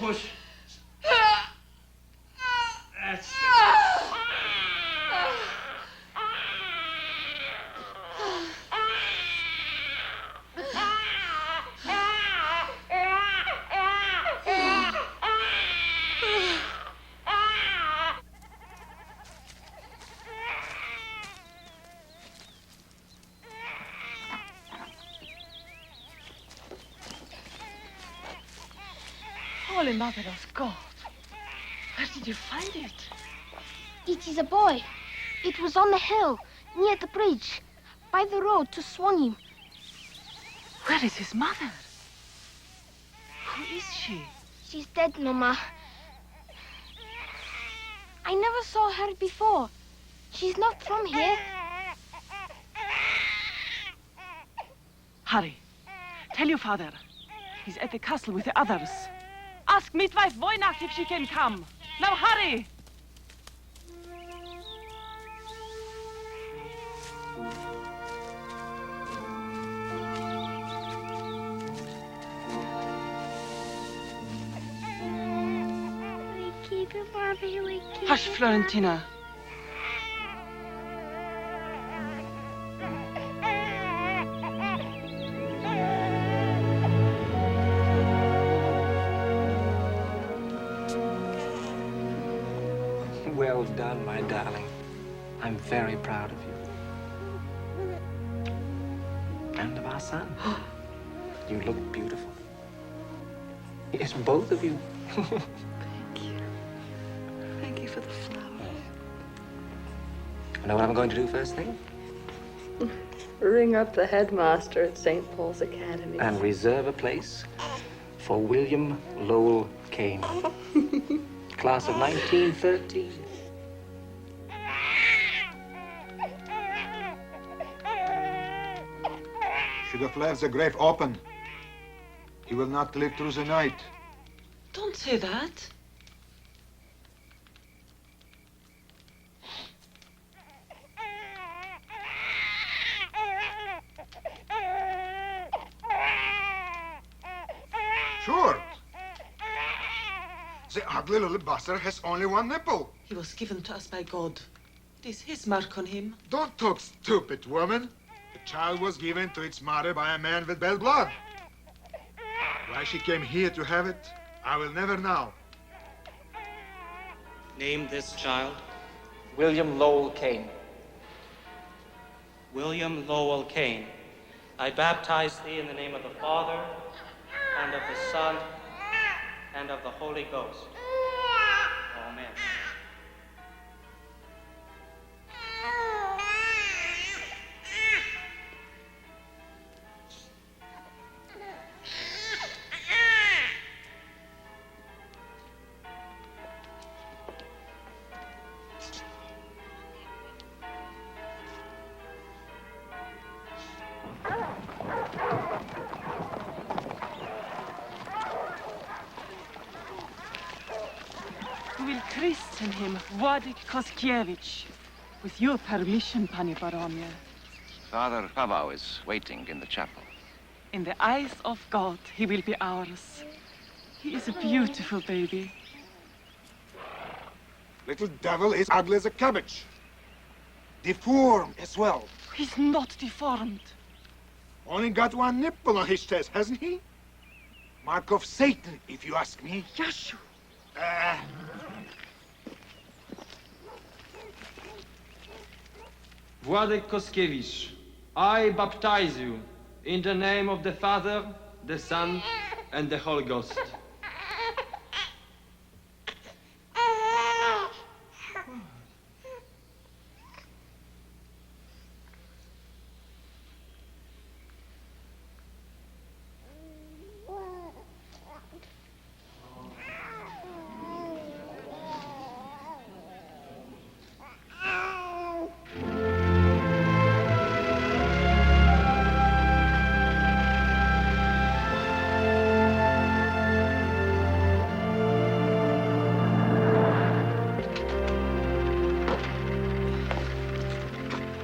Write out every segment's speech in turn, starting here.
push. That's it. Holy Mother of God. Where did you find it? It is a boy. It was on the hill, near the bridge, by the road to Swanim. Where is his mother? Who is she? She's dead, Mama. I never saw her before. She's not from here. Hurry. Tell your father. He's at the castle with the others. Ask midwife Voynach if she can come. Now hurry! Hush, Florentina. Well done, my darling. I'm very proud of you. And of our son. You look beautiful. Yes, both of you. Thank you. Thank you for the flowers. You know what I'm going to do first thing? Ring up the headmaster at St. Paul's Academy. And reserve a place for William Lowell Kane. Class of 1913. Should have left the grave open. He will not live through the night. Don't say that. Sure. The ugly little bastard has only one nipple. He was given to us by God. It is his mark on him. Don't talk stupid, woman. The child was given to its mother by a man with bad blood. Why she came here to have it, I will never know. Name this child. William Lowell Kane. William Lowell Kane. I baptize thee in the name of the Father, and of the Son, and of the Holy Ghost. Amen. We will christen him Władek Koskiewicz. With your permission, Panie Baromie. Father Paweł is waiting in the chapel. In the eyes of God, he will be ours. He is a beautiful baby. Little devil is ugly as a cabbage. Deformed as well. He's not deformed. Only got one nipple on his chest, hasn't he? Mark of Satan, if you ask me. Yashu. Władek Koskiewicz, I baptize you in the name of the Father, the Son, and the Holy Ghost.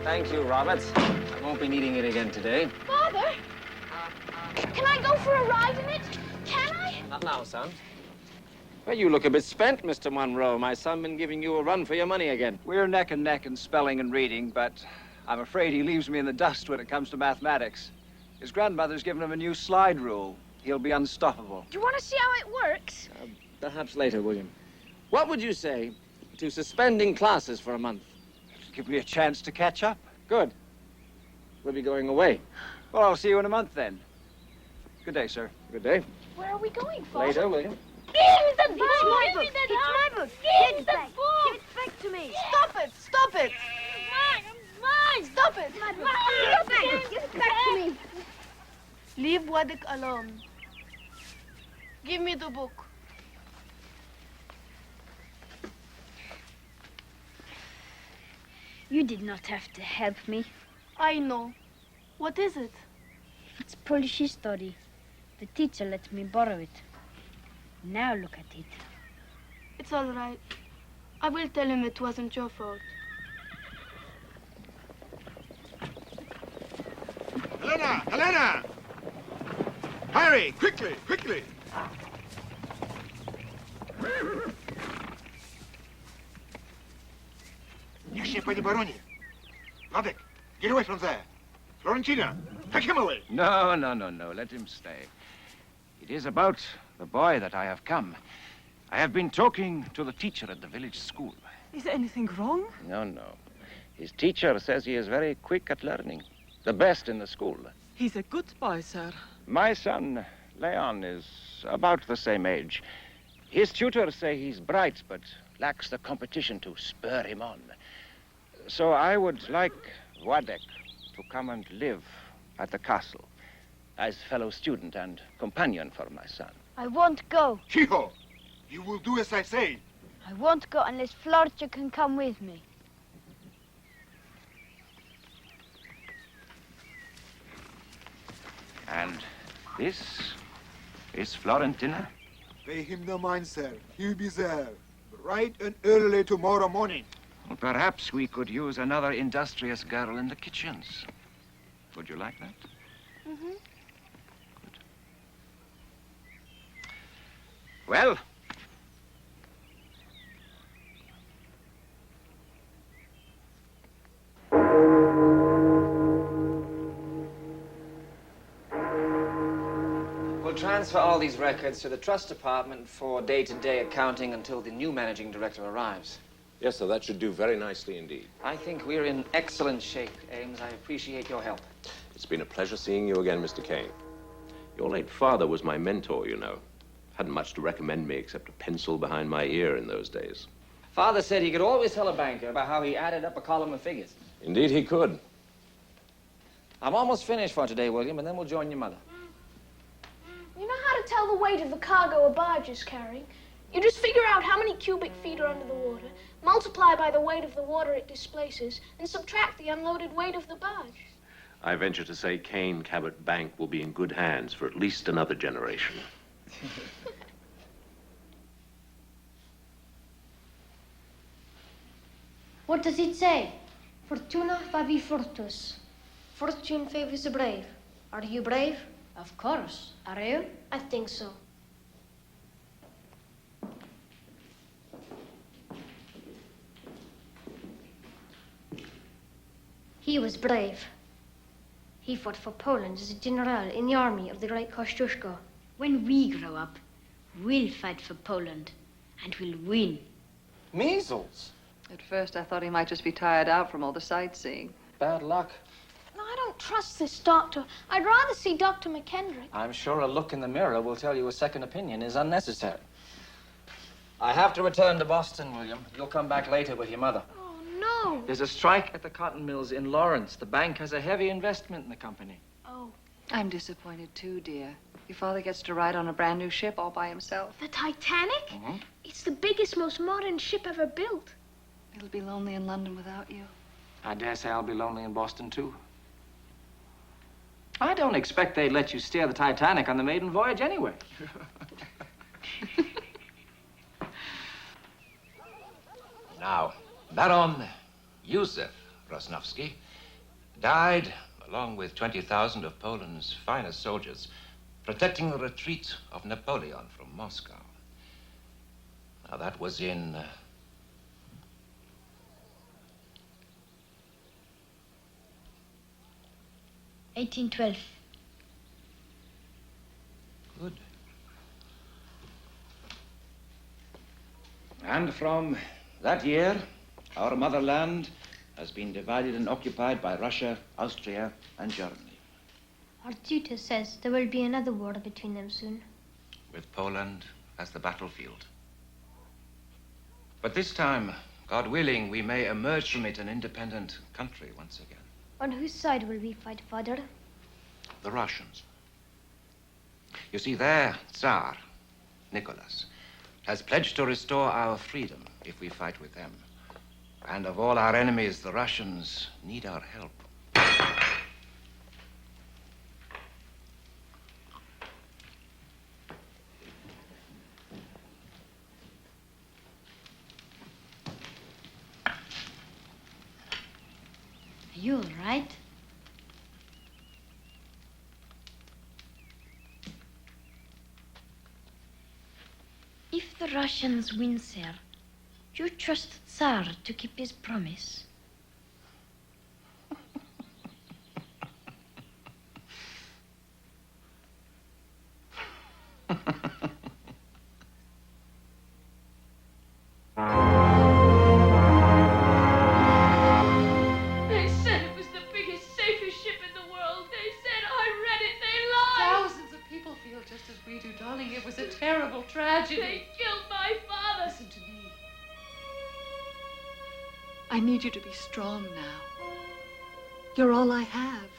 Thank you, Robert. I won't be needing it again today. Father, can I go for a ride in it? Can I? Not now, son. Well, you look a bit spent, Mr. Monroe. My son been giving you a run for your money again. We're neck and neck in spelling and reading, but I'm afraid he leaves me in the dust when it comes to mathematics. His grandmother's given him a new slide rule. He'll be unstoppable. Do you want to see how it works? Perhaps later, William. What would you say to suspending classes for a month? Give me a chance to catch up. Good. We'll be going away. Well, I'll see you in a month then. Good day, sir. Good day. Where are we going, Father? Later, William. Give me the book! It's my book! It's my book! Give me the book! Give it back to me! Stop it! Stop it! Mine! Stop it! My book! Give it back to me! Leave Waddick alone. Give me the book. You did not have to help me. I know. What is it? It's Polish history. The teacher let me borrow it. Now look at it. It's all right. I will tell him it wasn't your fault. Helena! Helena! Hurry! Quickly! Quickly! Niech się pani broni. Wladek, get away from there. Florentina, take him away. No. Let him stay. It is about the boy that I have come. I have been talking to the teacher at the village school. Is anything wrong? No. His teacher says he is very quick at learning. The best in the school. He's a good boy, sir. My son, Leon, is about the same age. His tutors say he's bright, but lacks the competition to spur him on. So I would like Wadek to come and live at the castle as fellow student and companion for my son. I won't go. Chicho, you will do as I say. I won't go unless Florcia can come with me. And this is Florentina? Pay him no mind, sir. He'll be there. Bright and early tomorrow morning. Well, perhaps we could use another industrious girl in the kitchens. Would you like that? Mm-hmm. Good. Well, We'll transfer all these records to the trust department for day-to-day accounting until the new managing director arrives. Yes, sir, that should do very nicely indeed. I think we're in excellent shape, Ames. I appreciate your help. It's been a pleasure seeing you again, Mr. Kane. Your late father was my mentor, you know. Hadn't much to recommend me except a pencil behind my ear in those days. Father said he could always tell a banker about how he added up a column of figures. Indeed, he could. I'm almost finished for today, William, and then we'll join your mother. You know how to tell the weight of the cargo a barge is carrying? You just figure out how many cubic feet are under the water, multiply by the weight of the water it displaces, and subtract the unloaded weight of the barge. I venture to say Kane Cabot Bank will be in good hands for at least another generation. What does it say? Fortuna favi fortus. Fortune favors the brave. Are you brave? Of course. Are you? I think so. He was brave. He fought for Poland as a general in the army of the great Kościuszko. When we grow up, we'll fight for Poland, and we'll win. Measles? At first, I thought he might just be tired out from all the sightseeing. Bad luck. No, I don't trust this doctor. I'd rather see Dr. McKendrick. I'm sure a look in the mirror will tell you a second opinion is unnecessary. I have to return to Boston, William. You'll come back later with your mother. Oh, no. There's a strike at the cotton mills in Lawrence. The bank has a heavy investment in the company. Oh. I'm disappointed, too, dear. Your father gets to ride on a brand new ship all by himself. The Titanic? Mm-hmm. It's the biggest, most modern ship ever built. It'll be lonely in London without you. I dare say I'll be lonely in Boston, too. I don't expect they'd let you steer the Titanic on the maiden voyage anyway. Now, Baron Józef Rosnowski died along with 20,000 of Poland's finest soldiers, protecting the retreat of Napoleon from Moscow. Now, that was in 1812. Good. And from that year, our motherland has been divided and occupied by Russia, Austria, and Germany. Our tutor says there will be another war between them soon. With Poland as the battlefield. But this time, God willing, we may emerge from it an independent country once again. On whose side will we fight, Father? The Russians. You see, their Tsar, Nicholas, has pledged to restore our freedom if we fight with them. And of all our enemies, the Russians need our help. Are you all right? If the Russians win, sir, do you trust the Tsar to keep his promise? They said it was the biggest, safest ship in the world. They said I read it. They lied. Thousands of people feel just as we do, darling. It was a terrible tragedy. They killed my father. Listen to me. I need you to be strong now. You're all I have.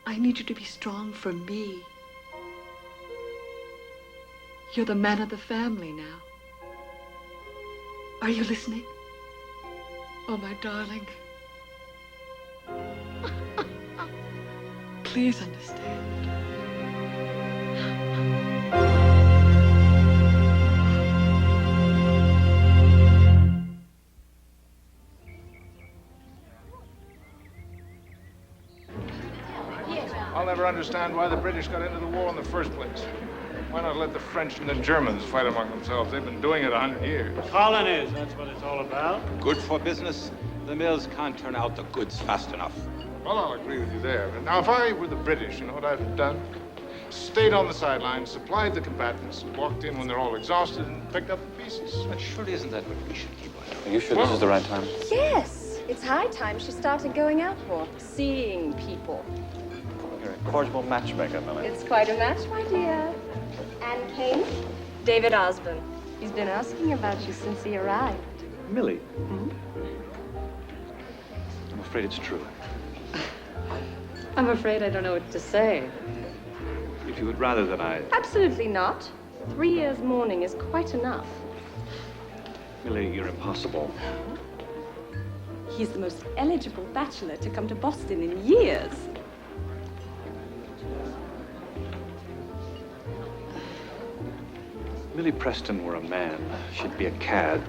I need you to be strong for me. You're the man of the family now. Are you listening? Oh, my darling. Please understand. I'll never understand why the British got into the war in the first place. Why not let the French and the Germans fight among themselves? They've been doing it 100 years. Colonies, that's what it's all about. Good for business. The mills can't turn out the goods fast enough. Well, I'll agree with you there. Now, if I were the British, you know what I'd have done? Stayed on the sidelines, supplied the combatants, walked in when they're all exhausted, and picked up the pieces. But surely isn't that what we should keep on doing? Are you sure this is the right time? Yes, it's high time she started going out more, seeing people. You're a cordial matchmaker, Millie. It's quite a match, my dear. And Kane? David Osborne. He's been asking about you since he arrived. Millie? I'm afraid it's true. I'm afraid I don't know what to say. If you would rather that I... Absolutely not. 3 years mourning is quite enough. Millie, you're impossible. He's the most eligible bachelor to come to Boston in years. Millie Preston were a man. She'd be a cad.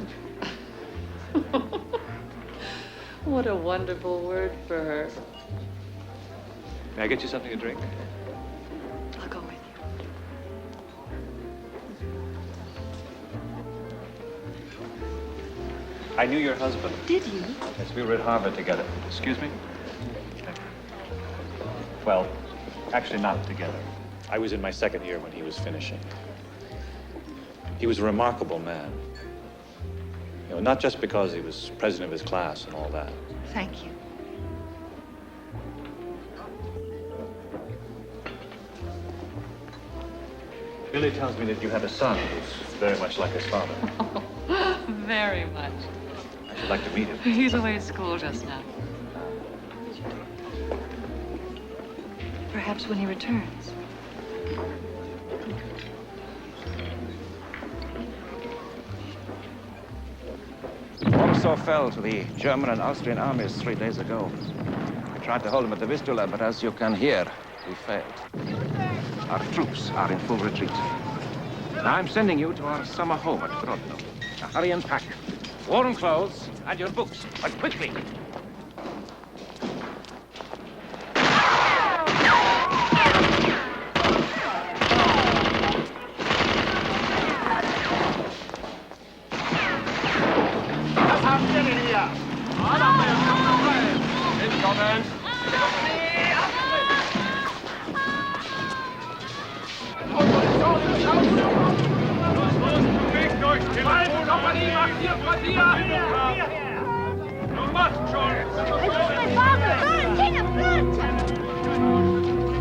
What a wonderful word for her. May I get you something to drink? I'll go with you. I knew your husband. Did you? Yes, we were at Harvard together. Excuse me? Well, actually not together. I was in my second year when he was finishing. He was a remarkable man. You know, not just because he was president of his class and all that. Thank you. Billy tells me that you have a son who's very much like his father. Very much. I should like to meet him. He's away at school just now. Perhaps when he returns. Warsaw fell to the German and Austrian armies 3 days ago. We tried to hold them at the Vistula, but as you can hear, we failed. Our troops are in full retreat. Now I'm sending you to our summer home at Grodno. Now hurry and pack. Warm clothes and your books, but quickly.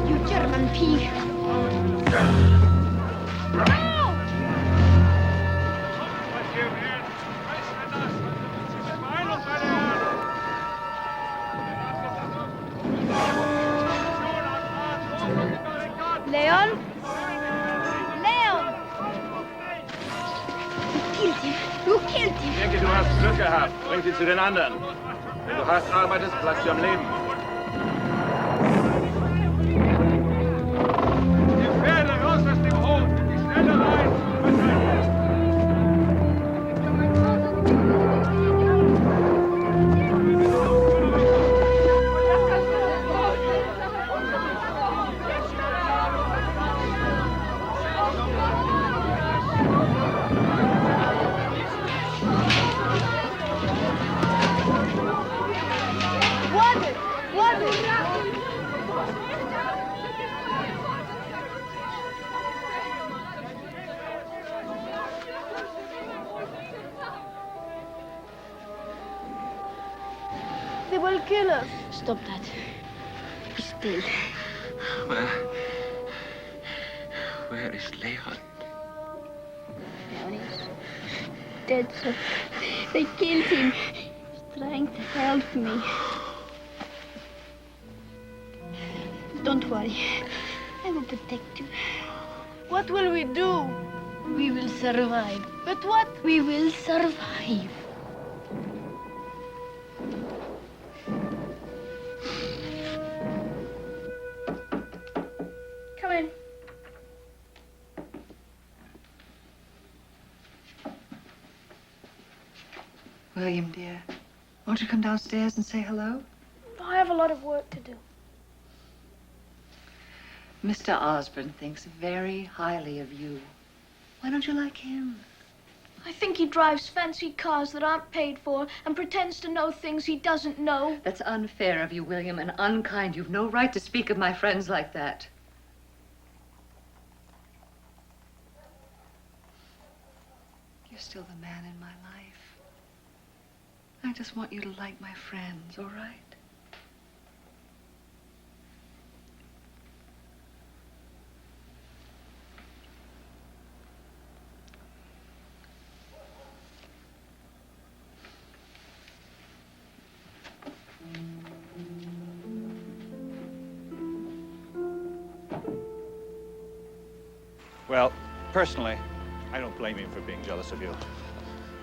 You German pig. Leon? Leon! You killed him. You killed him. Ich denke, du hast Glück gehabt. Bring sie zu den anderen. Wenn du hart arbeitest, bleibst du am Leben. Die Pferde raus aus dem Hof! Schneller rein! They will kill us. Stop that. Be still. Where is Leon? Leon is dead, sir. They killed him. He's trying to help me. Don't worry. I will protect you. What will we do? We will survive. But what? We will survive. Come in. William, dear, won't you come downstairs and say hello? I have a lot of work to do. Mr. Osborne thinks very highly of you. Why don't you like him? I think he drives fancy cars that aren't paid for and pretends to know things he doesn't know. That's unfair of you, William, and unkind. You've no right to speak of my friends like that. You're still the man in my life. I just want you to like my friends, all right? Well, personally, I don't blame him for being jealous of you.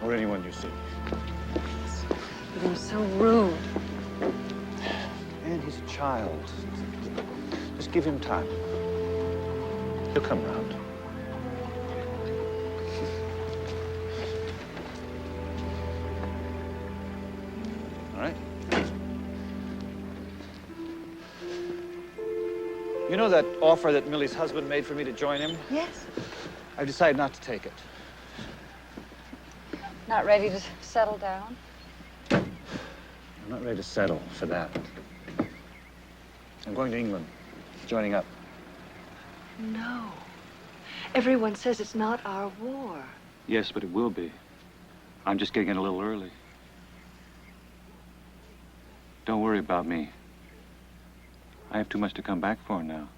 Or anyone you see. But he was so rude. And he's a child. Just give him time. He'll come round. All right? You know that offer that Millie's husband made for me to join him? Yes. I've decided not to take it. Not ready to settle down? I'm not ready to settle for that. I'm going to England, joining up. No. Everyone says it's not our war. Yes, but it will be. I'm just getting it a little early. Don't worry about me. I have too much to come back for now.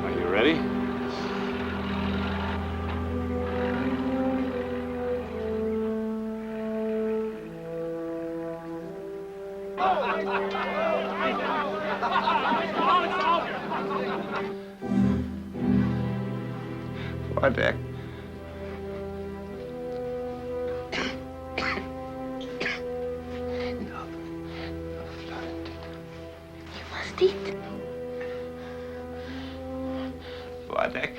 Are you ready? Wojtek. You must eat. Wojtek.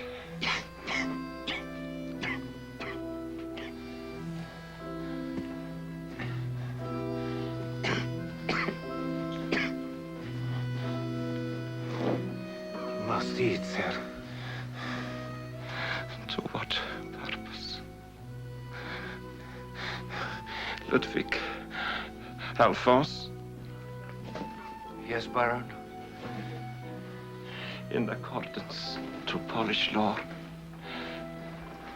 proceed, sir. To what purpose? Ludwig Alphonse? Yes, Baron. In accordance to Polish law,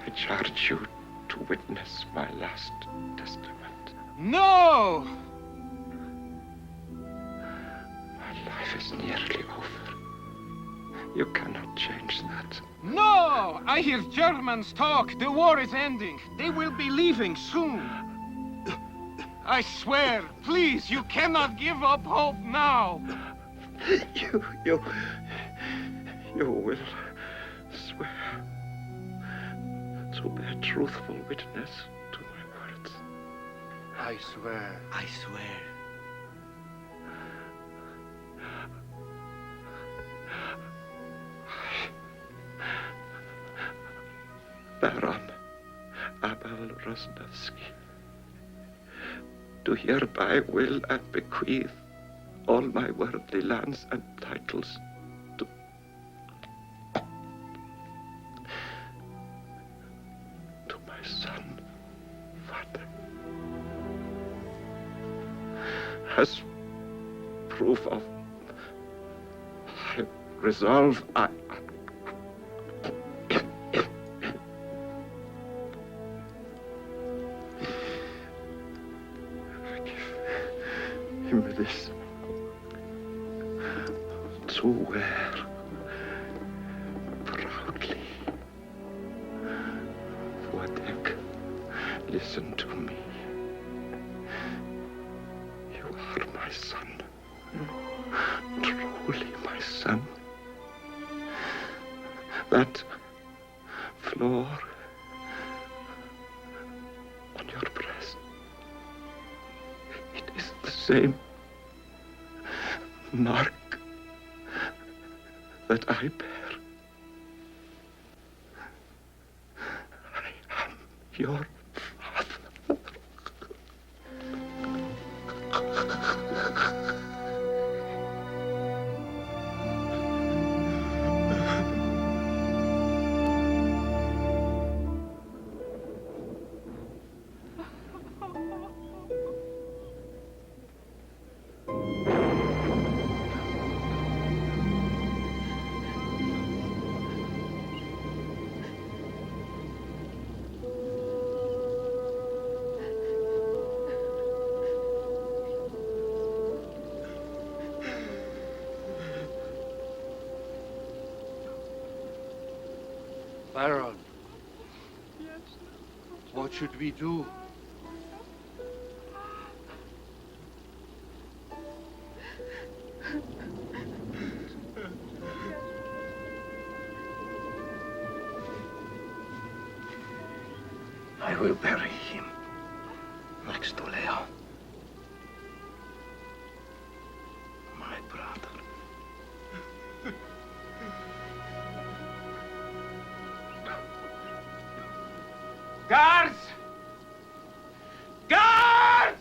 I charge you to witness my last testament. No! My life is nearly over. You cannot change that. No! I hear Germans talk. The war is ending. They will be leaving soon. I swear, please, you cannot give up hope now. You will swear to bear truthful witness to my words. I swear. I swear. Baron Abel Rosnowski, do hereby will and bequeath all my worldly lands and titles to my son, Father. As proof of my resolve, I give him this to wear proudly. Wodek, listen to me. You are my son, truly my son. That floor on your breast, it is the same mark that I bear. I am your father. Baron. Yes. What should we do? I will bury him next to Leo, my brother. Guards! Guards!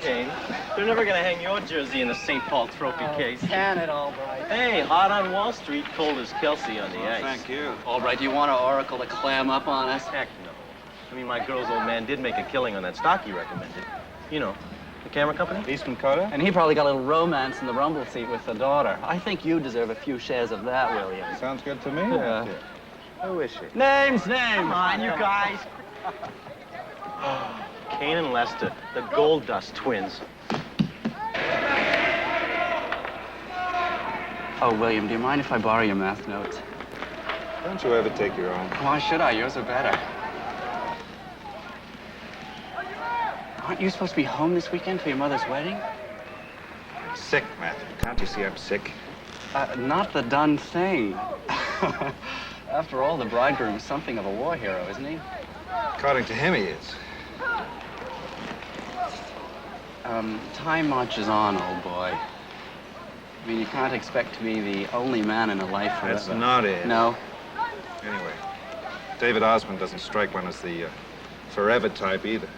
Kane. They're never gonna hang your jersey in the St. Paul trophy case. Can it, Albright? Hey, hot on Wall Street, cold as Kelsey on the ice. Thank you. Albright, do you want our Oracle to clam up on us? Heck no. I mean, my girl's old man did make a killing on that stock you recommended. You know, the camera company? Eastman Carter? And he probably got a little romance in the rumble seat with the daughter. I think you deserve a few shares of that, William. Sounds good to me. Yeah. Who is she? Names! Come on, you guys. Kane and Lester, the Gold Dust twins. Oh, William, do you mind if I borrow your math notes? Don't you ever take your own? Why should I? Yours are better. Aren't you supposed to be home this weekend for your mother's wedding? I'm sick, Matthew. Can't you see I'm sick? Not the done thing. After all, the bridegroom's something of a war hero, isn't he? According to him, he is. Time marches on, old boy. I mean, you can't expect to be the only man in a life forever. That's not it. No? Anyway, David Osmond doesn't strike one as the forever type either.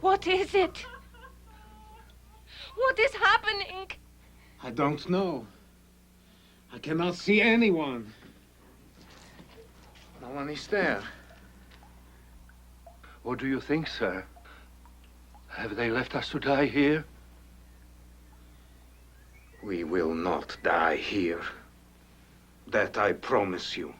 What is it? What is happening? I don't know. I cannot see anyone. No one is there. What do you think, sir? Have they left us to die here? We will not die here. That I promise you.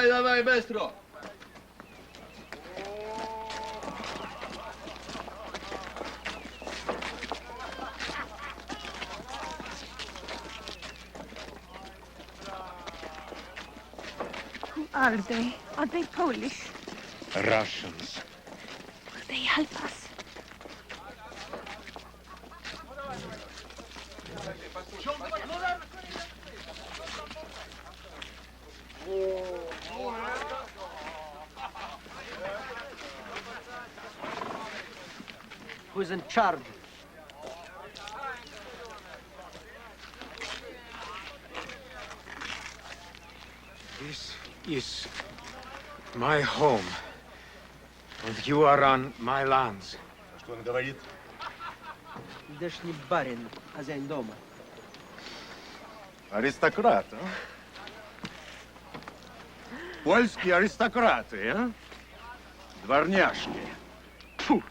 Давай, быстро! Who are they? Are they Polish? Russians. Will they help us? Who's in charge? This is my home. And you are on my lands. Что он говорит? Здешний барин, хозяин дома. Аристократ, а? Польские аристократы, а? Дворняжки. Фу.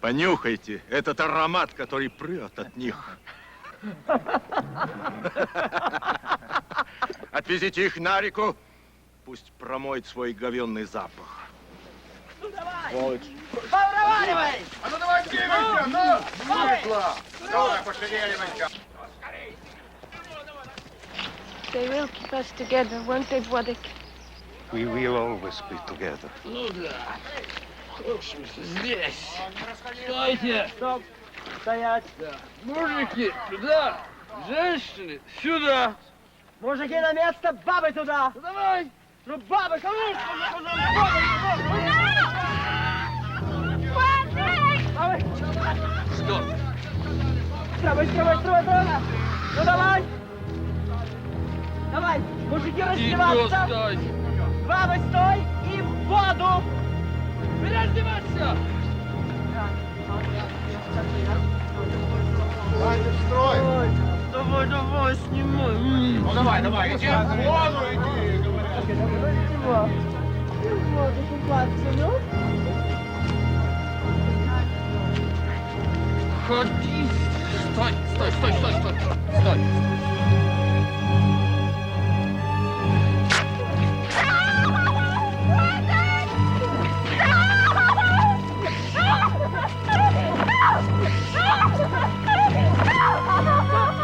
Понюхайте этот аромат, который прет от них. Отвезите их на реку, пусть промоет свой говенный запах. Сволочь. Повыравливай! А ну давай, двигайся! Ну! Вышла! Давай, пошевеливайся! They will keep us together, won't they, Władek? We will always be together. Ну да. Здесь. Стойте! Стоп! Стоять! Да. Мужики, сюда! Женщины, сюда! Мужики на место, бабы туда! Ну, давай! Ну, бабы, конечно! Бабы! эскорт. Стравай, стравай, стравай, стравай! Ну давай! Давай, мужики, раздеваться! Стой! Бабы, стой! И в воду! Раздеваться! Давай, строй! Давай, давай, снимай! Ну давай, давай, иди в воду, иди, говорят. В воду купаться, ну? Ходи! Стой, стой, стой, стой, стой! Стой!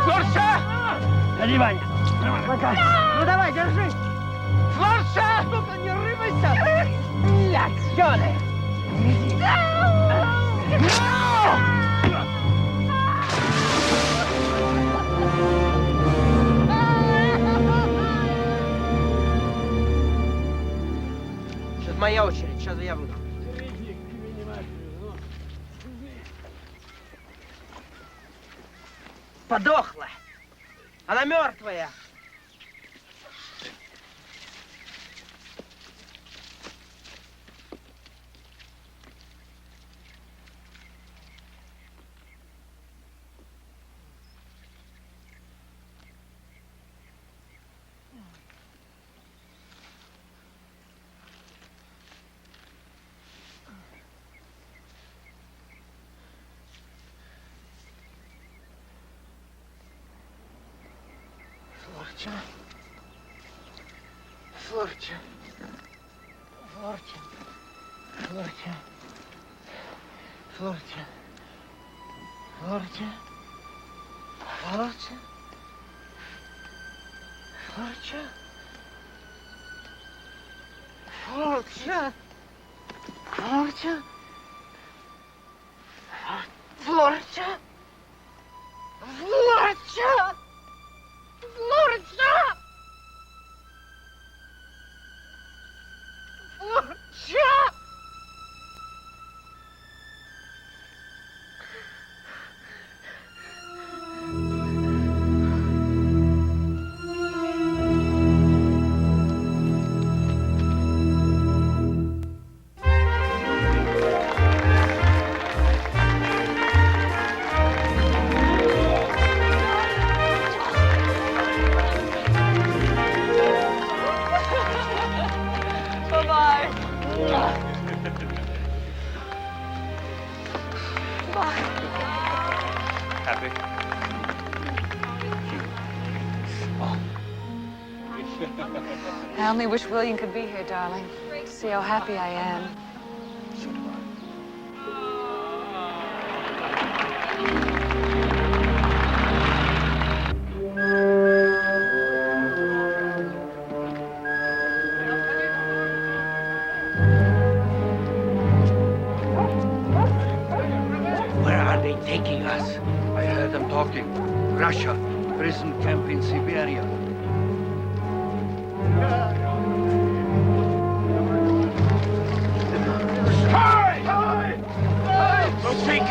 Флорша! Ходи, Ваня! Пока! Ну давай, держи! Флорша! Ну-ка, не рыбайся! Блядь, ёлы! Сейчас моя очередь, сейчас я буду. Подохла. Она мертвая. Флорча. Флорча. Флорча. Флорча. Флорча. Флорча. Флорча. Флорча. Флорча. Флорча. Флорча. Флорча. Флорча! Флорча! Happy? I only wish William could be here, darling, to see how happy I am. Where are they taking us? I heard them talking. Russia, prison camp in Siberia. Don't speak!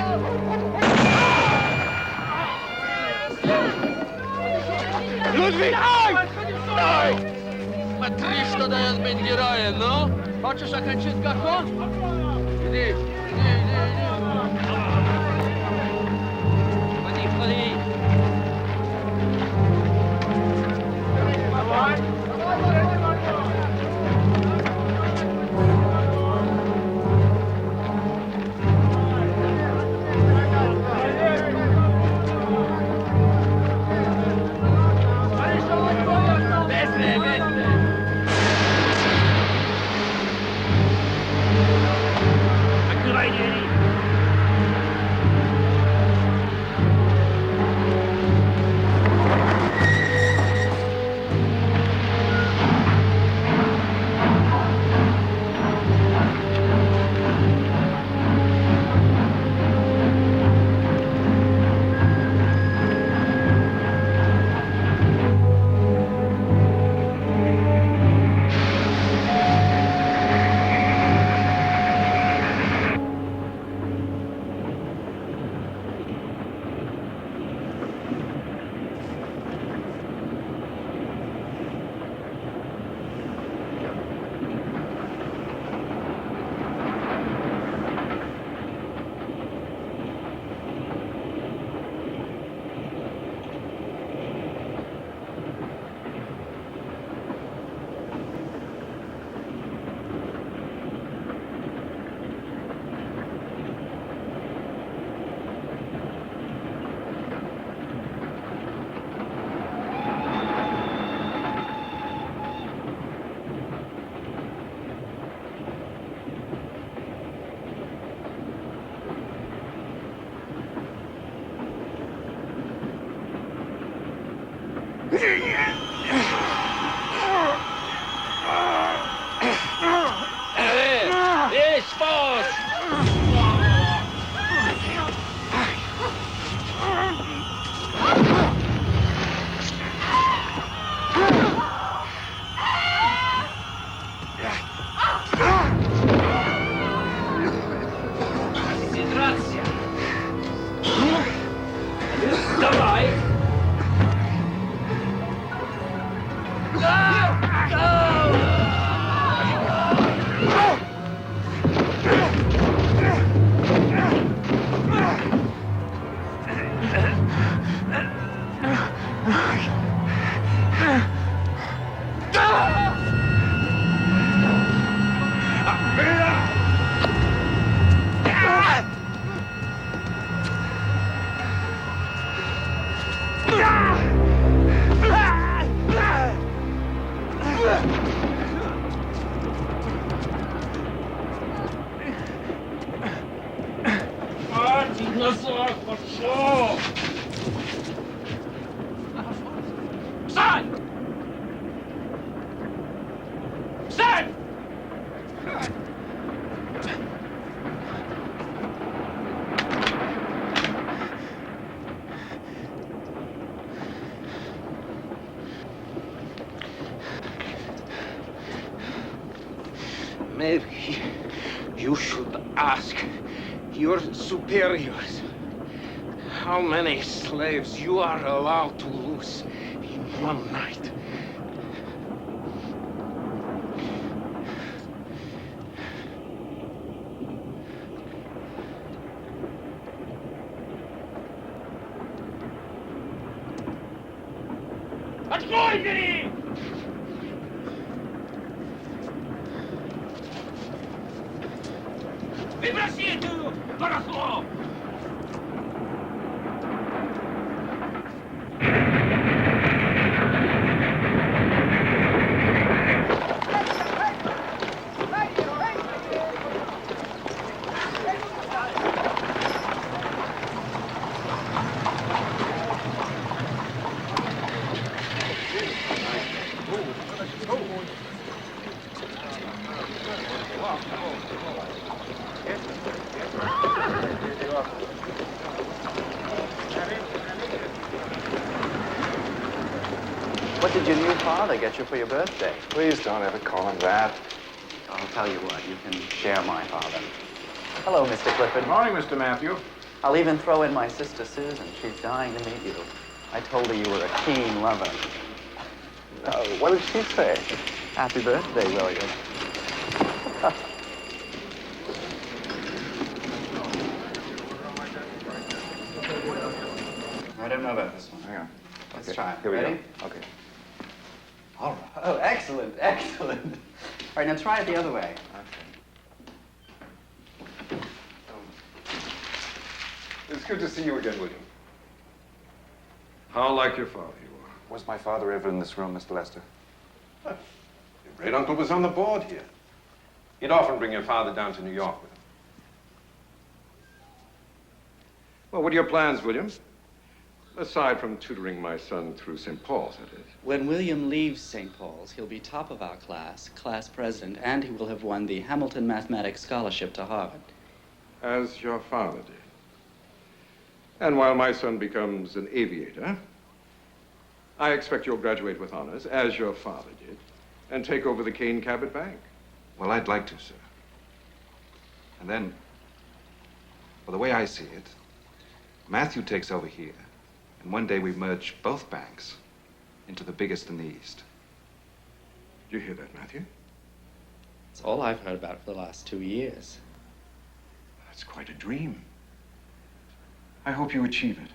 Ludwig! Смотри, что дает Бенгерая, ну? Хочешь окончить как он? Иди, иди, иди, иди. Ходи, ходи. Давай. Maybe you should ask your superiors how many slaves you are allowed to lose in one night. Откройте! Выбросите барахло! What did your new father get you for your birthday? Please don't ever call him that. I'll tell you what, you can share my father. Hello, Mr. Clifford. Good morning, Mr. Matthew. I'll even throw in my sister Susan. She's dying to meet you. I told her you were a keen lover. What did she say? Happy birthday, William. I don't know about this one. Hang on. Let's Okay, try it. here we Ready? go. Okay. All right. Oh, excellent, excellent. All right, now try it the other way. It's good to see you again, William. How like your father you are. Was my father ever in this room, Mr. Lester? Your great uncle was on the board here. He'd often bring your father down to New York with him. Well, what are your plans, William? Aside from tutoring my son through St. Paul's, that is. When William leaves St. Paul's, he'll be top of our class, class president, and he will have won the Hamilton Mathematics Scholarship to Harvard. As your father did. And while my son becomes an aviator, I expect you'll graduate with honors, as your father did, and take over the Kane Cabot Bank. Well, I'd like to, sir. And then, well, the way I see it, Matthew takes over here, and one day we merge both banks into the biggest in the East. Did you hear that, Matthew? It's all I've heard about for the last 2 years. That's quite a dream. I hope you achieve it.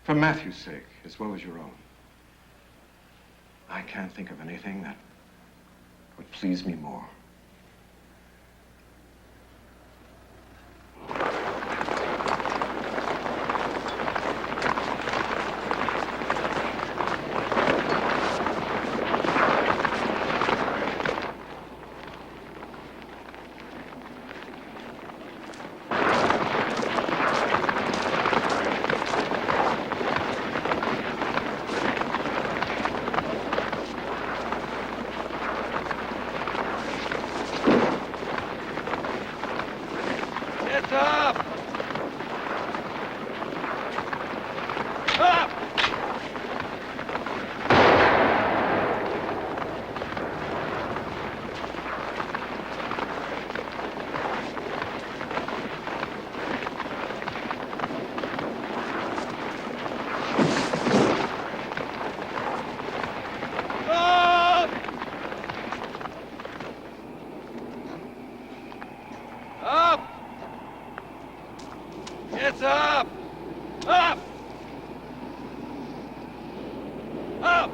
For Matthew's sake, as well as your own. I can't think of anything that would please me more. Get up! Up! Up! Get up! Up! Up!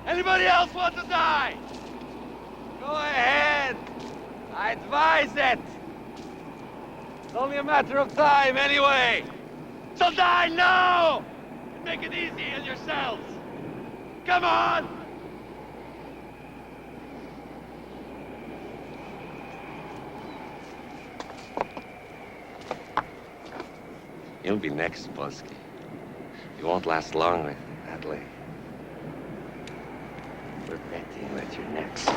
Anybody else want to die? Go ahead. I advise it. It's only a matter of time anyway. So die now! And make it easy on yourselves. Come on! You'll be next, Bosky. You won't last long, Adley. We're betting that you're next.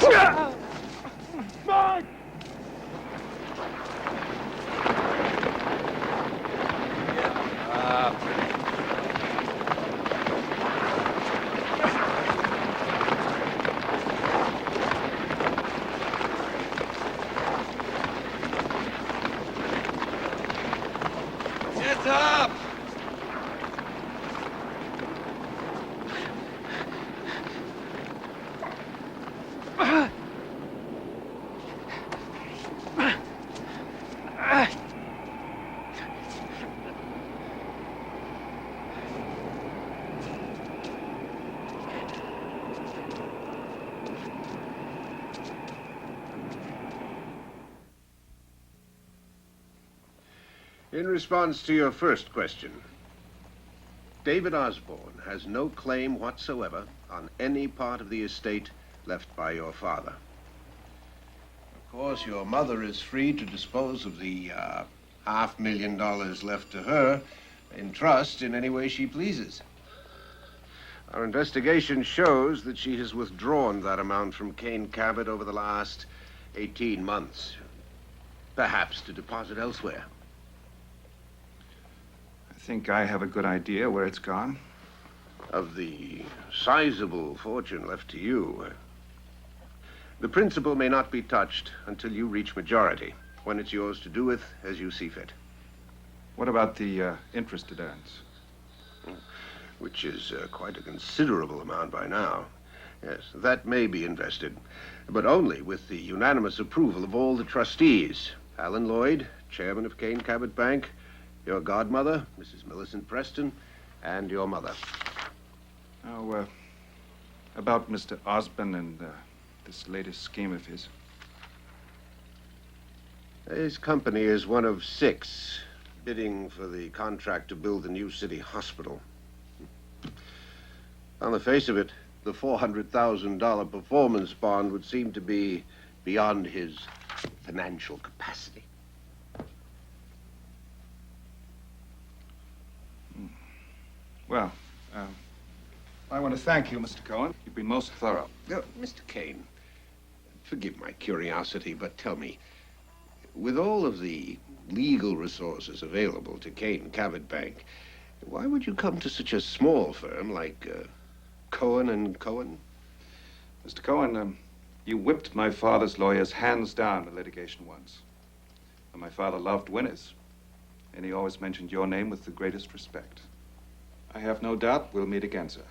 Fuck! Get up! In response to your first question, David Osborne has no claim whatsoever on any part of the estate left by your father. Of course, your mother is free to dispose of the $500,000 left to her in trust in any way she pleases. Our investigation shows that she has withdrawn that amount from Cain Cabot over the last 18 months, perhaps to deposit elsewhere. I think I have a good idea where it's gone. Of the sizable fortune left to you, the principal may not be touched until you reach majority, when it's yours to do with as you see fit. What about the interest it earns? Which is quite a considerable amount by now. Yes, that may be invested, but only with the unanimous approval of all the trustees. Alan Lloyd, chairman of Cain Cabot Bank, your godmother, Mrs. Millicent Preston, and your mother. Now, about Mr. Osborne and this latest scheme of his. His company is one of 6 bidding for the contract to build the new city hospital. On the face of it, the $400,000 performance bond would seem to be beyond his financial capacity. Well, I want to thank you, Mr. Cohen. You've been most thorough. Now, Mr. Kane, forgive my curiosity, but tell me, with all of the legal resources available to Cain Cabot Bank, why would you come to such a small firm like Cohen and Cohen? Mr. Cohen, you whipped my father's lawyers hands down in litigation once. And my father loved winners, and he always mentioned your name with the greatest respect. I have no doubt we'll meet again, sir.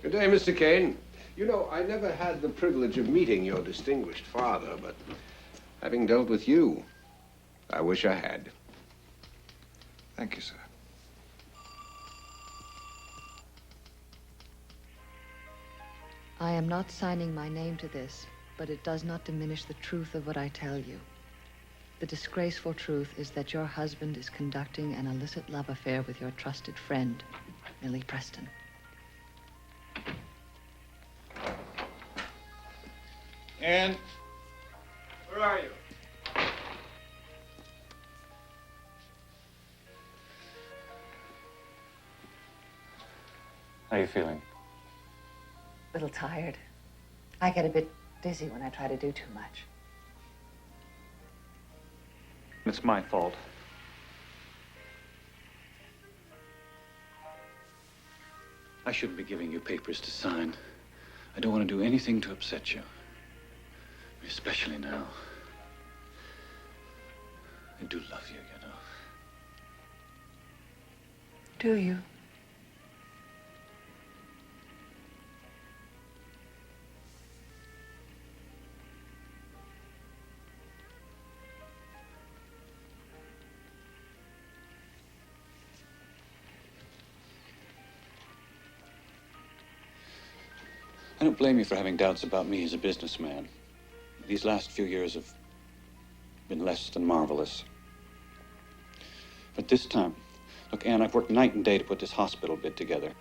Good day, Mr. Kane. You know, I never had the privilege of meeting your distinguished father, but having dealt with you, I wish I had. Thank you, sir. I am not signing my name to this, but it does not diminish the truth of what I tell you. The disgraceful truth is that your husband is conducting an illicit love affair with your trusted friend, Millie Preston. Anne, where are you? How are you feeling? A little tired. I get a bit dizzy when I try to do too much. It's my fault. I shouldn't be giving you papers to sign. I don't want to do anything to upset you. Especially now. I do love you, you know. Do you? I don't blame you for having doubts about me as a businessman. These last few years have been less than marvelous. But this time, look, Anne, I've worked night and day to put this hospital bid together,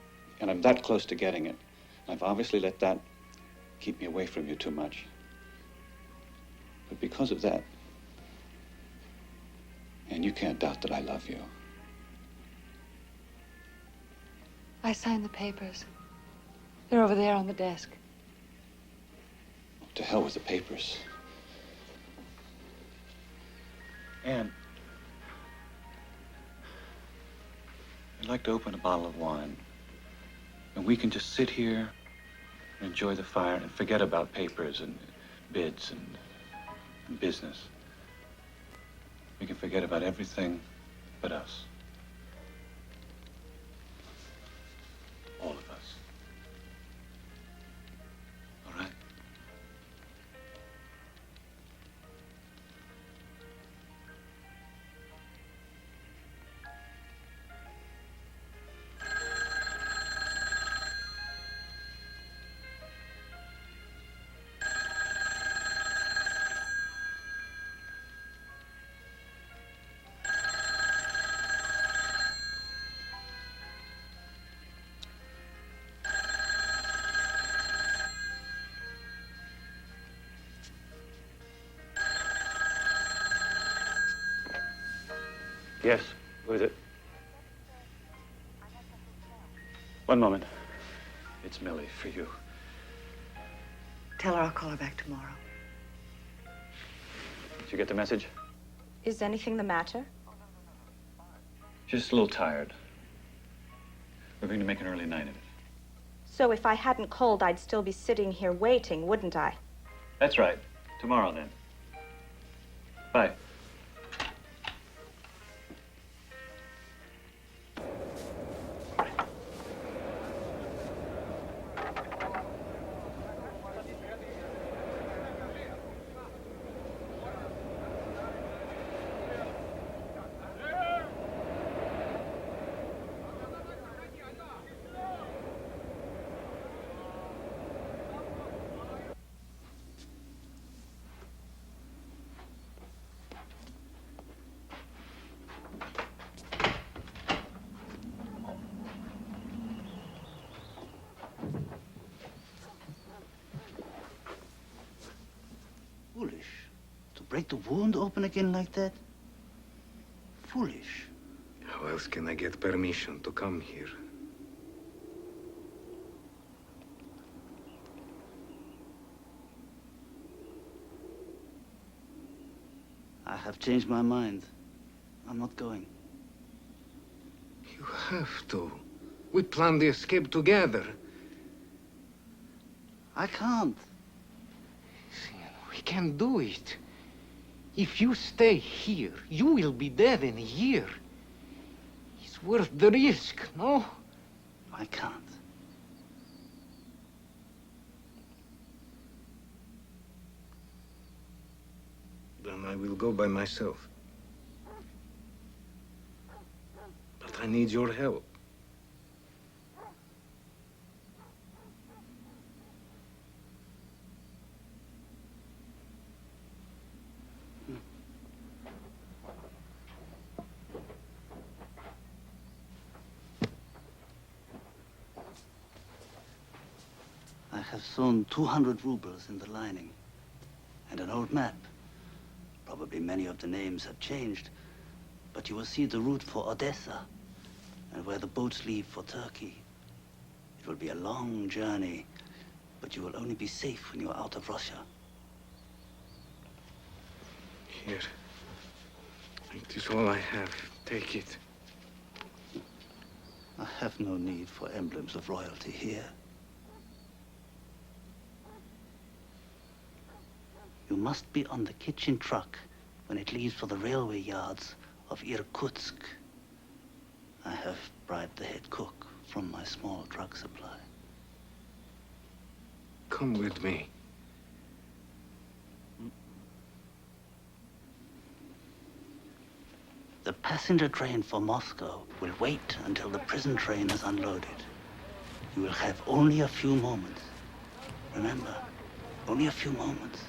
and I'm that close to getting it. I've obviously let that keep me away from you too much. But because of that, and you can't doubt that I love you. I signed the papers. They're over there on the desk. To hell with the papers. Anne, I'd like to open a bottle of wine. And we can just sit here and enjoy the fire and forget about papers and bids and business. We can forget about everything but us. All of us. All right? Yes, who is it? One moment. It's Millie for you. Tell her I'll call her back tomorrow. Did you get the message? Is anything the matter? Just a little tired. We're going to make an early night of it. So if I hadn't called, I'd still be sitting here waiting, wouldn't I? That's right. Tomorrow, then. Bye. Foolish. To break the wound open again like that? Foolish. How else can I get permission to come here? I have changed my mind. I'm not going. You have to. We planned the escape together. I can't. We can do it. If you stay here, you will be dead in a year. It's worth the risk, no? I can't. Then I will go by myself. But I need your help. I have sewn 200 rubles in the lining and an old map. Probably many of the names have changed, but you will see the route for Odessa and where the boats leave for Turkey. It will be a long journey, but you will only be safe when you are out of Russia. Here. It is all I have. Take it. I have no need for emblems of royalty here. You must be on the kitchen truck when it leaves for the railway yards of Irkutsk. I have bribed the head cook from my small drug supply. Come with me. The passenger train for Moscow will wait until the prison train has unloaded. You will have only a few moments. Remember, only a few moments.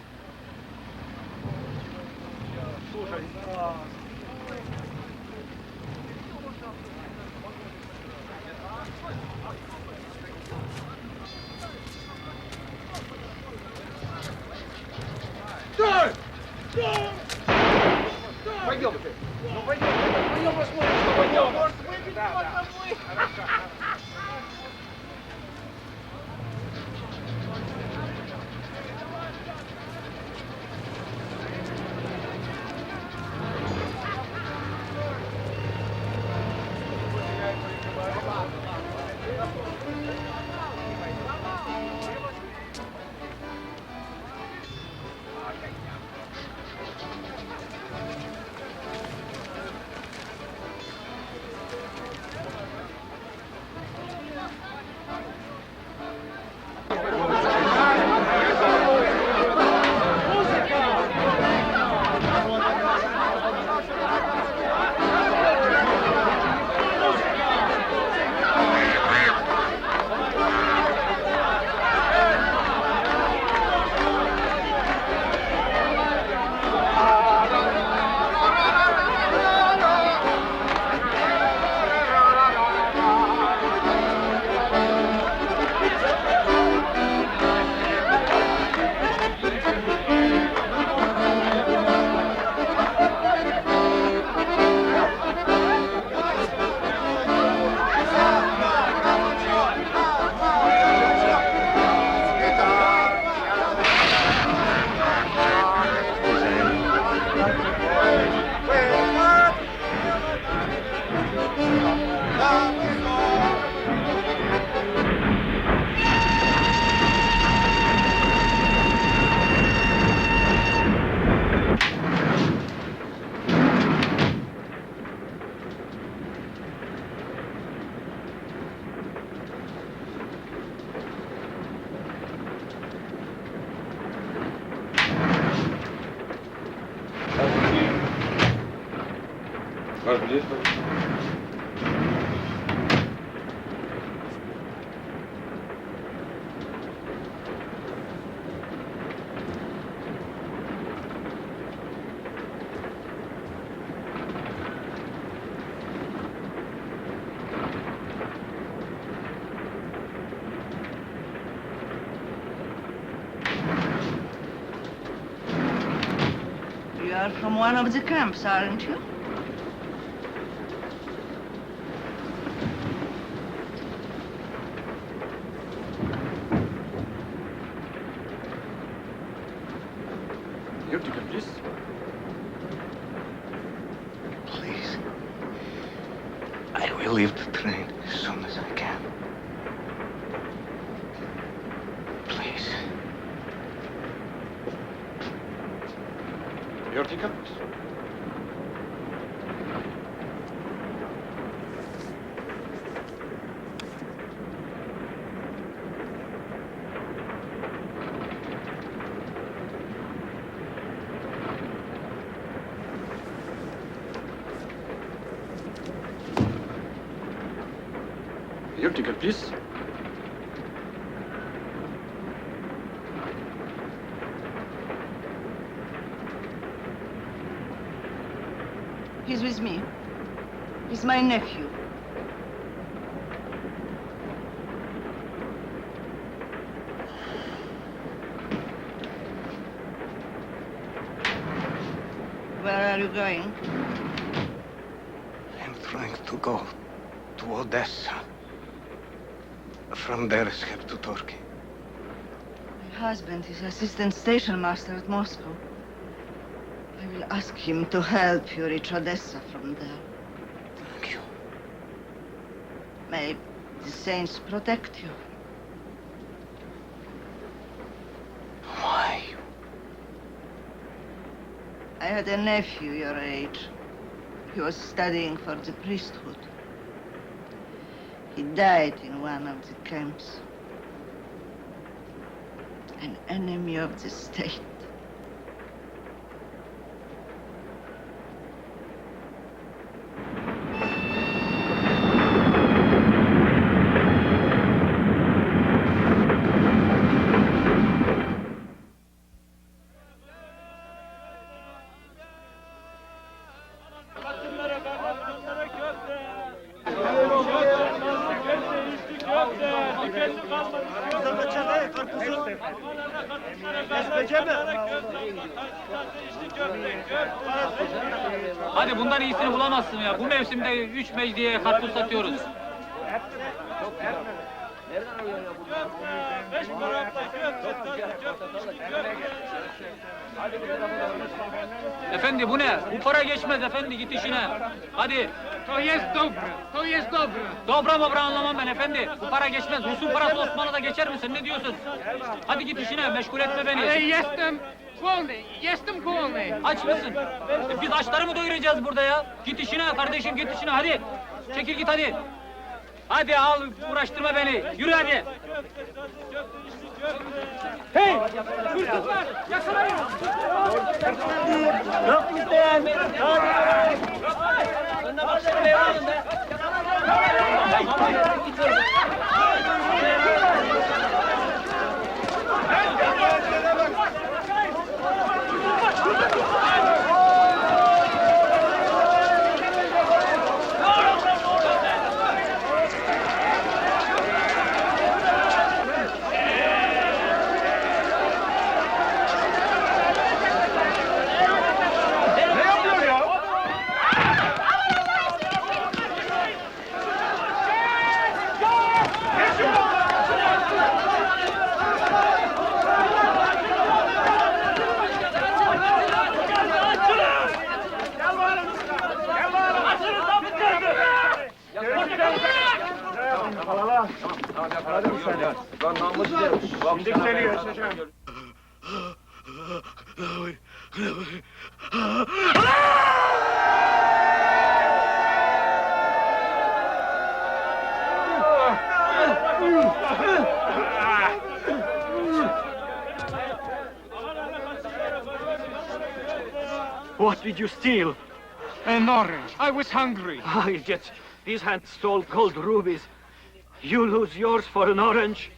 Стой! Пойдемте. Ну пойдем посмотрим, что пойдем. Может, выпить можно будет? You are from one of the camps, aren't you? You to come, please. Please. I will leave the train as soon as I can. Please. Your ticket? Your ticket, please. He's with me. He's my nephew. Where are you going? I'm trying to go to Odessa. from their escape to Turkey. My husband is assistant station master at Moscow. I will ask him to help you reach Odessa from there. Thank you. May the saints protect you. Why? I had a nephew your age. He was studying for the priesthood. He died in one of the camps. An enemy of the state. Hadi bundan iyisini bulamazsın ya. Bu mevsimde 3 mecliye karpuz satıyoruz. Efendi bu ne? Bu para geçmez efendi, git işine. Hadi. To jest dobre, to jest dobre. Dobra mobra anlamam ben efendi. Bu para geçmez. Rus'un parası Osmanlı'da geçer misin? Ne diyorsun? Hadi git işine, meşgul etme beni. Ale jestem głodny. Aç mısın? Biz açları mı doyuracağız burada ya? Git işine kardeşim, git işine hadi. Çekil git hadi. Hadi al, uğraştırma beni. Yürü hadi. Hey! Hırsızlar! Yakalayın! Yok isteyen! Önüne baksana be yavrum be! What did you steal? An orange. I was hungry. Yet these hands stole gold rubies. You lose yours for an orange.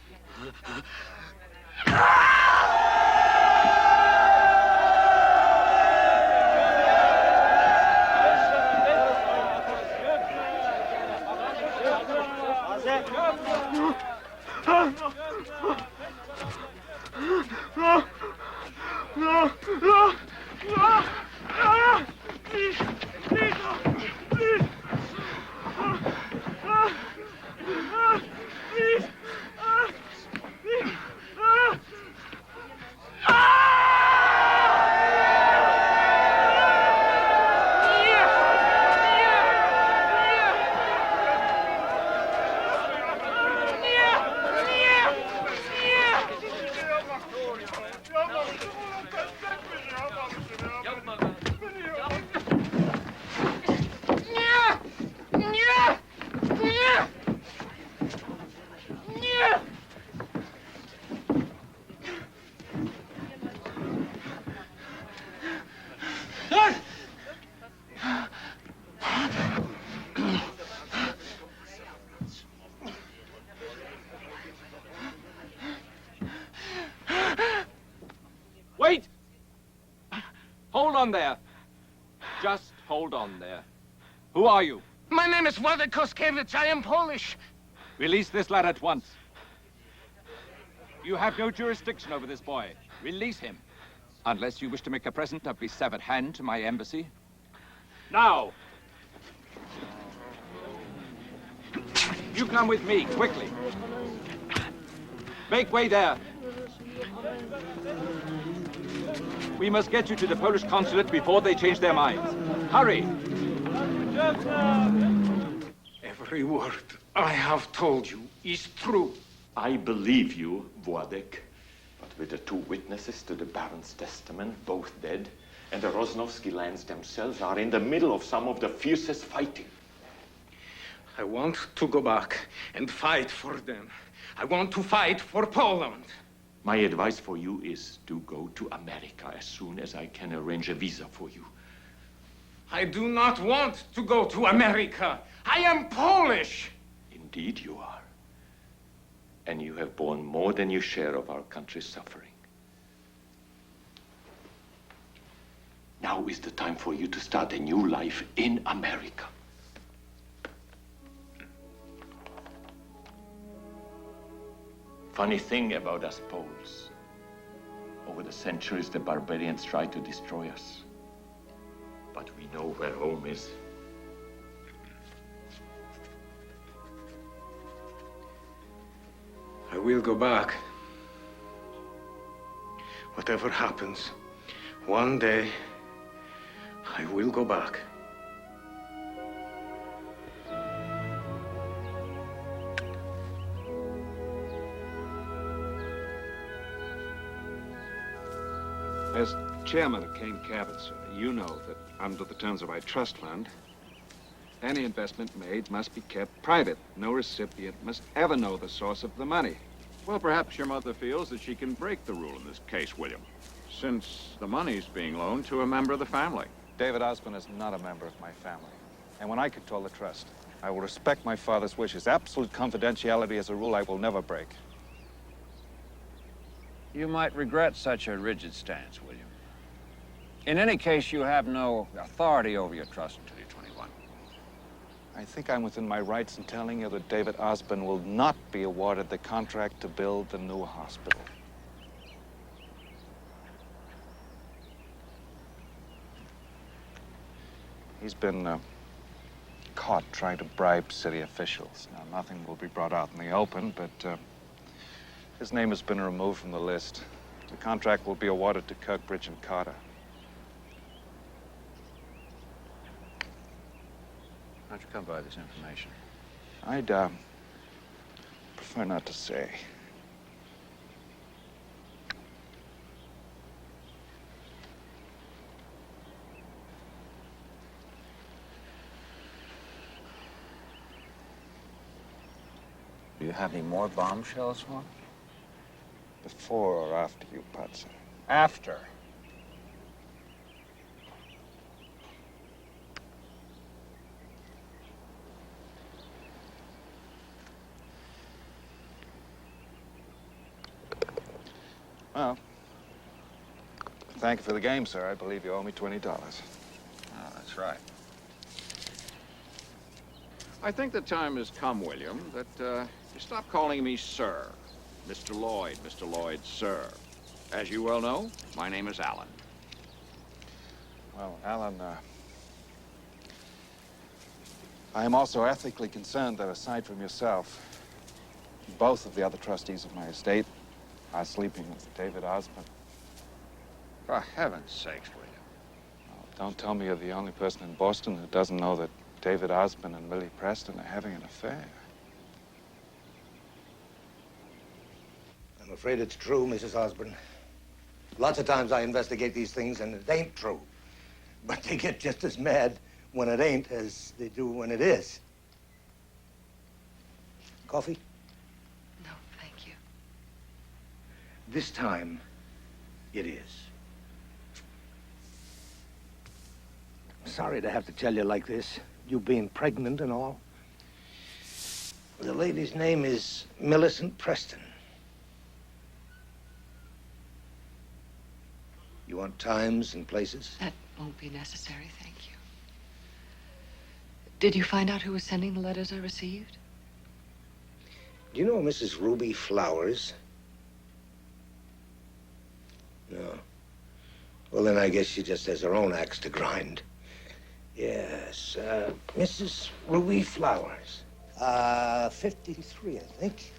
Wait! Hold on there. Just hold on there. Who are you? My name is Władek Koskiewicz. I am Polish. Release this lad at once. You have no jurisdiction over this boy. Release him. Unless you wish to make a present of his severed hand to my embassy. Now! You come with me, quickly. Make way there. We must get you to the Polish consulate before they change their minds. Hurry! Every word I have told you is true. I believe you, Władek. But with the two witnesses to the Baron's testament, both dead, and the Rosnowski lands themselves are in the middle of some of the fiercest fighting. I want to go back and fight for them. I want to fight for Poland. My advice for you is to go to America as soon as I can arrange a visa for you. I do not want to go to America. I am Polish. Indeed you are. And you have borne more than your share of our country's suffering. Now is the time for you to start a new life in America. Funny thing about us Poles. Over the centuries, the barbarians tried to destroy us. But we know where home is. I will go back. Whatever happens, one day I will go back. As chairman of Kane Cabot, sir, you know that under the terms of our trust fund, any investment made must be kept private. No recipient must ever know the source of the money. Well, perhaps your mother feels that she can break the rule in this case, William, since the money's being loaned to a member of the family. David Osborne is not a member of my family. And when I control the trust, I will respect my father's wishes. Absolute confidentiality is a rule I will never break. You might regret such a rigid stance, William. In any case, you have no authority over your trust until you're 21. I think I'm within my rights in telling you that David Osborne will not be awarded the contract to build the new hospital. He's been caught trying to bribe city officials. Now, nothing will be brought out in the open, but his name has been removed from the list. The contract will be awarded to Kirkbridge and Carter. How'd you come by this information? I'd prefer not to say. Do you have any more bombshells for me? Before or after you, Putz? After. Well, thank you for the game, sir. I believe you owe me $20. Oh, that's right. I think the time has come, William, that you stop calling me sir. Mr. Lloyd, sir. As you well know, my name is Alan. Well, Alan, I am also ethically concerned that aside from yourself, both of the other trustees of my estate are sleeping with David Osborne. For heaven's sakes, William. Oh, don't tell me you're the only person in Boston who doesn't know that David Osborne and Millie Preston are having an affair. I'm afraid it's true, Mrs. Osborne. Lots of times I investigate these things and it ain't true. But they get just as mad when it ain't as they do when it is. Coffee? No, thank you. This time, it is. I'm sorry to have to tell you like this, you being pregnant and all. The lady's name is Millicent Preston. You want times and places? That won't be necessary, thank you. Did you find out who was sending the letters I received? Do you know Mrs. Ruby Flowers? No. Well, then I guess she just has her own axe to grind. Yes, Mrs. Ruby Flowers. 53, I think.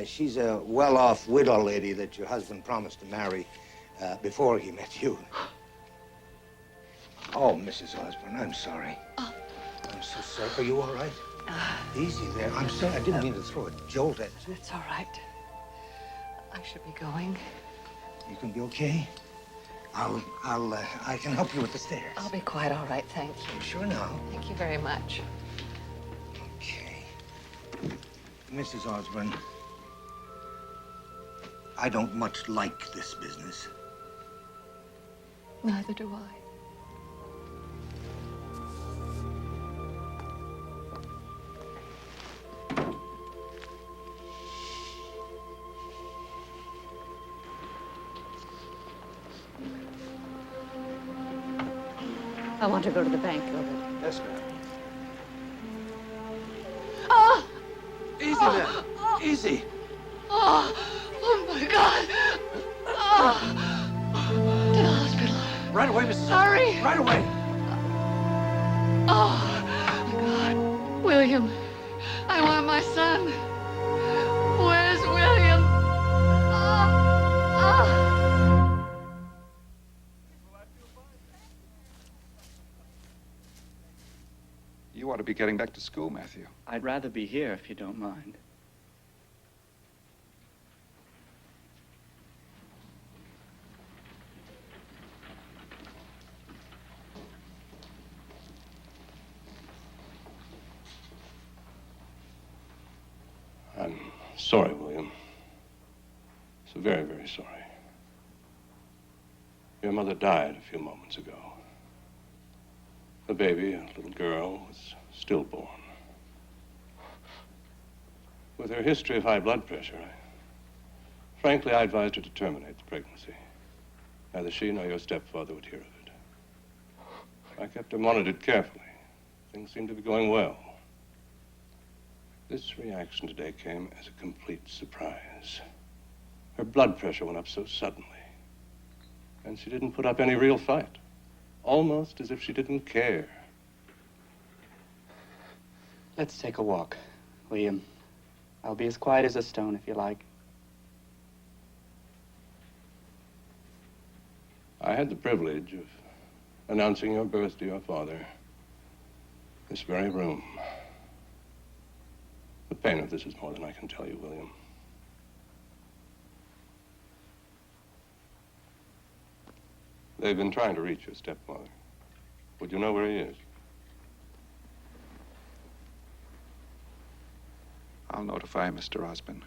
She's a well-off widow lady that your husband promised to marry before he met you. Oh, Mrs. Osborne, I'm sorry. I'm so sorry. Are you all right? Easy there. I'm sorry. I didn't mean to throw a jolt at you. It's all right. I should be going. You can be okay? I can help you with the stairs. I'll be quite all right, thank you. Sure now. Thank you very much. Okay. Mrs. Osborne, I don't much like this business. Neither do I. I want to go to the bank, Gilbert. Yes, ma'am. Oh! Easy there. Easy. Oh! Oh, my God! Oh! To the hospital. Right away, Mrs. Hurry! Right away. Oh, my God. William, I want my son. Where's William? You ought to be getting back to school, Matthew. I'd rather be here if you don't mind. I'm sorry, William. So very, very sorry. Your mother died a few moments ago. The baby, a little girl, was stillborn. With her history of high blood pressure, frankly, I advised her to terminate the pregnancy. Neither she nor your stepfather would hear of it. I kept her monitored carefully. Things seemed to be going well. This reaction today came as a complete surprise. Her blood pressure went up so suddenly. And she didn't put up any real fight. Almost as if she didn't care. Let's take a walk, William. I'll be as quiet as a stone if you like. I had the privilege of announcing your birth to your father. This very room. The pain of this is more than I can tell you, William. They've been trying to reach your stepfather. Would you know where he is? I'll notify Mr. Osborne.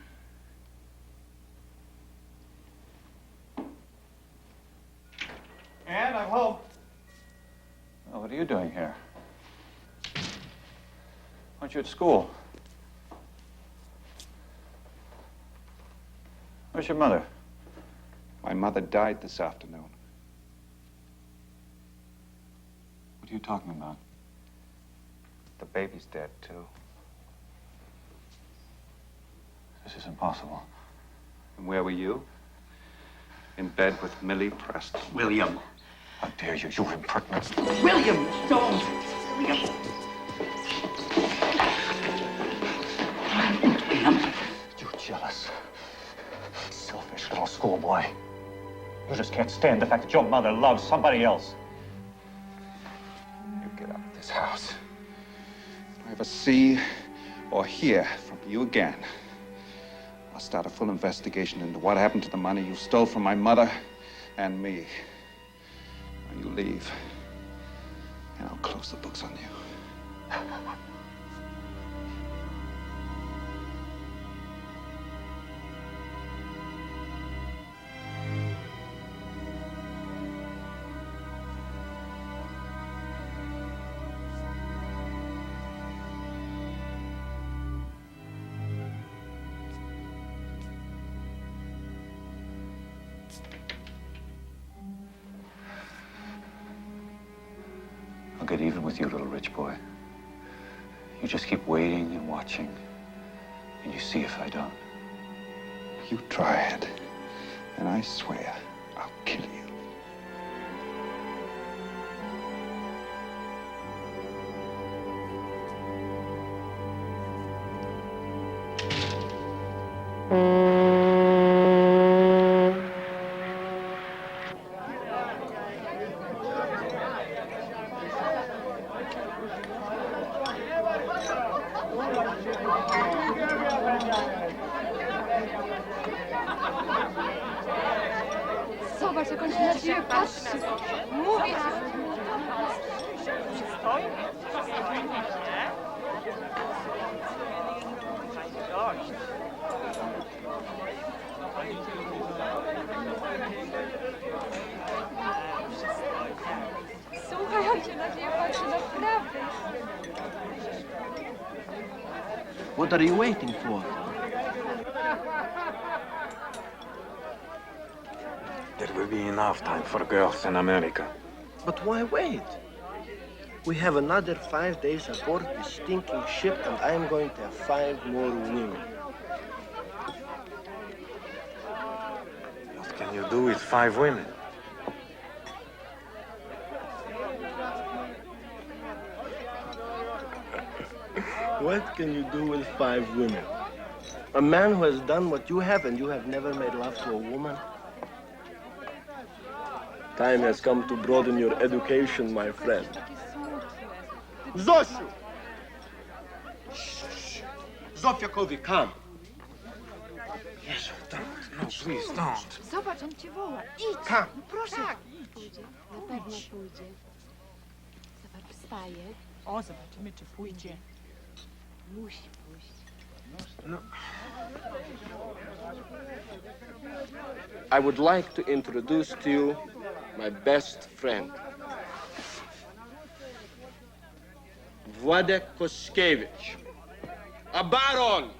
And I'm home. Well, what are you doing here? Aren't you at school? Where's your mother? My mother died this afternoon. What are you talking about? The baby's dead, too. This is impossible. And where were you? In bed with Millie Preston. William. How dare you, you impertinent. William, don't! William. You're jealous. Selfish little schoolboy. You just can't stand the fact that your mother loves somebody else. You get out of this house. If I ever see or hear from you again, I'll start a full investigation into what happened to the money you stole from my mother and me. When you leave, and I'll close the books on you. I'll get even with you, little rich boy. You just keep waiting and watching, and you see if I don't. You try it, and I swear I'll kill you. Zobacz, jak on się na ciebie patrzy. Mówię ci. Słuchaj, on się na ciebie patrzy naprawdę. What are you waiting for? There will be enough time for girls in America. But why wait? We have another 5 days aboard this stinking ship, and I'm going to have 5 more women. What can you do with 5 women? What can you do with 5 women? A man who has done what you have, and you have never made love to a woman? Time has come to broaden your education, my friend. Zosiu! Zofiakowi, come. Yes, don't. No, please don't. Zobacz, on cię woła. Idź. Kam? No proszę. Pójdzie. Na pewno pójdzie. Zobacz, wstaje. O, zobaczymy, czy pójdzie. Musi pójść. No. I would like to introduce to you my best friend, Władek Koskiewicz, a baron.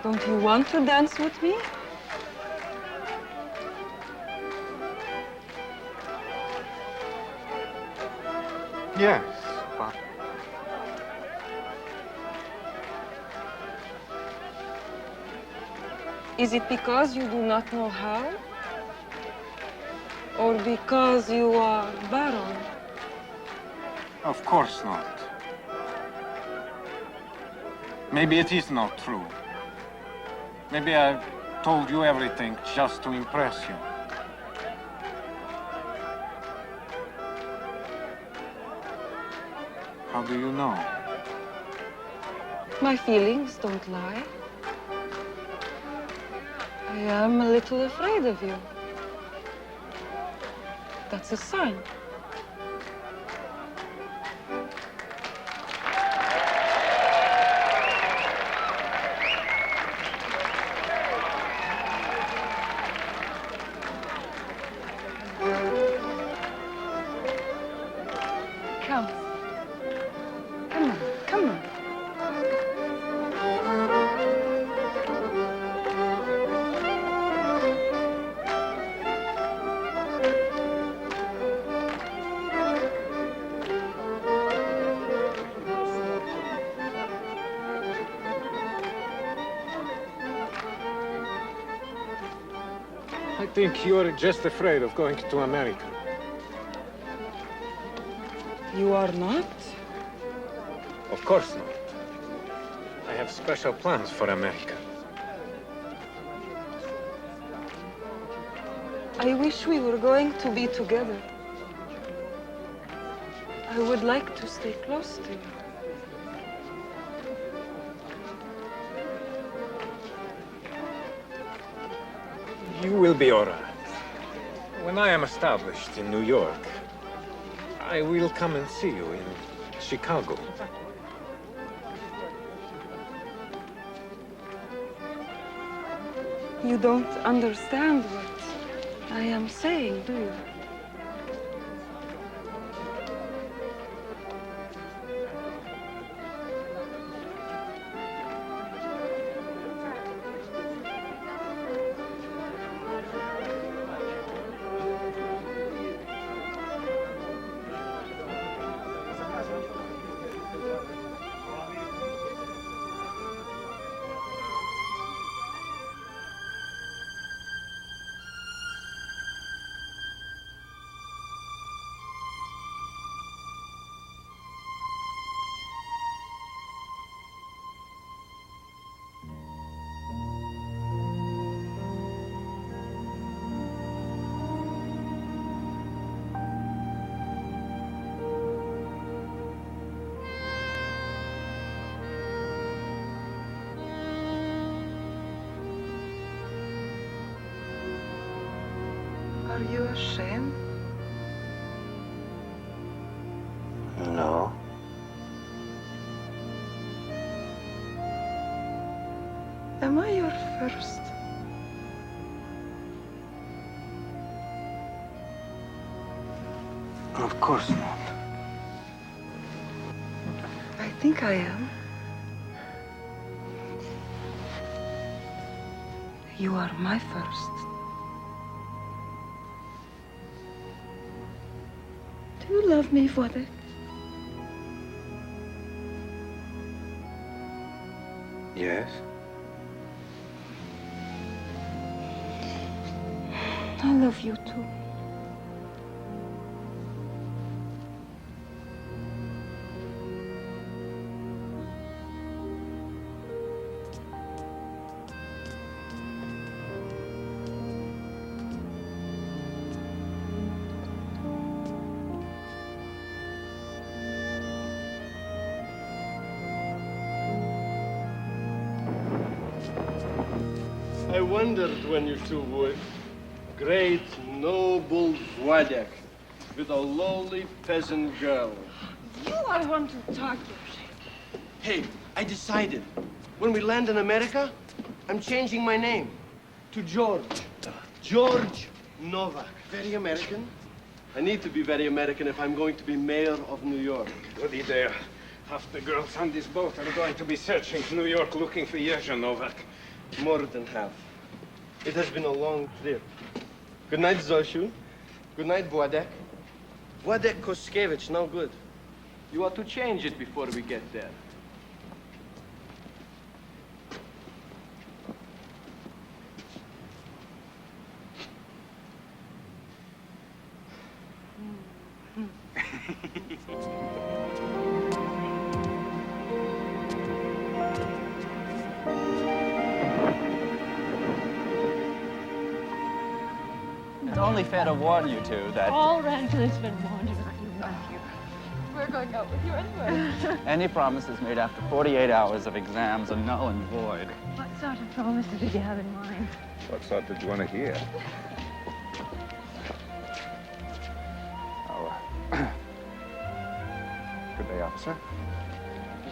Don't you want to dance with me? Yes, but Is it because you do not know how? Or because you are baron? of course not. Maybe it is not true. Maybe I told you everything just to impress you. How do you know? My feelings don't lie. I am a little afraid of you. That's a sign. Come. Come on, come on. I think you're just afraid of going to America. You are not? Of course not. I have special plans for America. I wish we were going to be together. I would like to stay close to you. You will be all right. When I am established in New York, I will come and see you in Chicago. You don't understand what I am saying, do you? Are you ashamed? No. Am I your first? Of course not. I think I am. You are my first. Do you love me, Władek? Yes? I love you too. I wondered when you two would. Great, noble Władek with a lowly peasant girl. You I want to talk your shit. Hey, I decided. When we land in America, I'm changing my name to George. George Novak. Very American. I need to be very American if I'm going to be mayor of New York. Goody there. Half the girls on this boat are going to be searching New York looking for Jerzy Novak. More than half. It has been a long trip. Good night, Zosiu. Good night, Władek. Władek Koskiewicz, no good. You ought to change it before we get there. It's only fair to warn you two that All Rangeland's been warned about you, Matthew. We're going out with you anyway. any promises made after 48 hours of exams are null and void. What sort of promises did you have in mind? What sort did you want to hear? Good day, officer.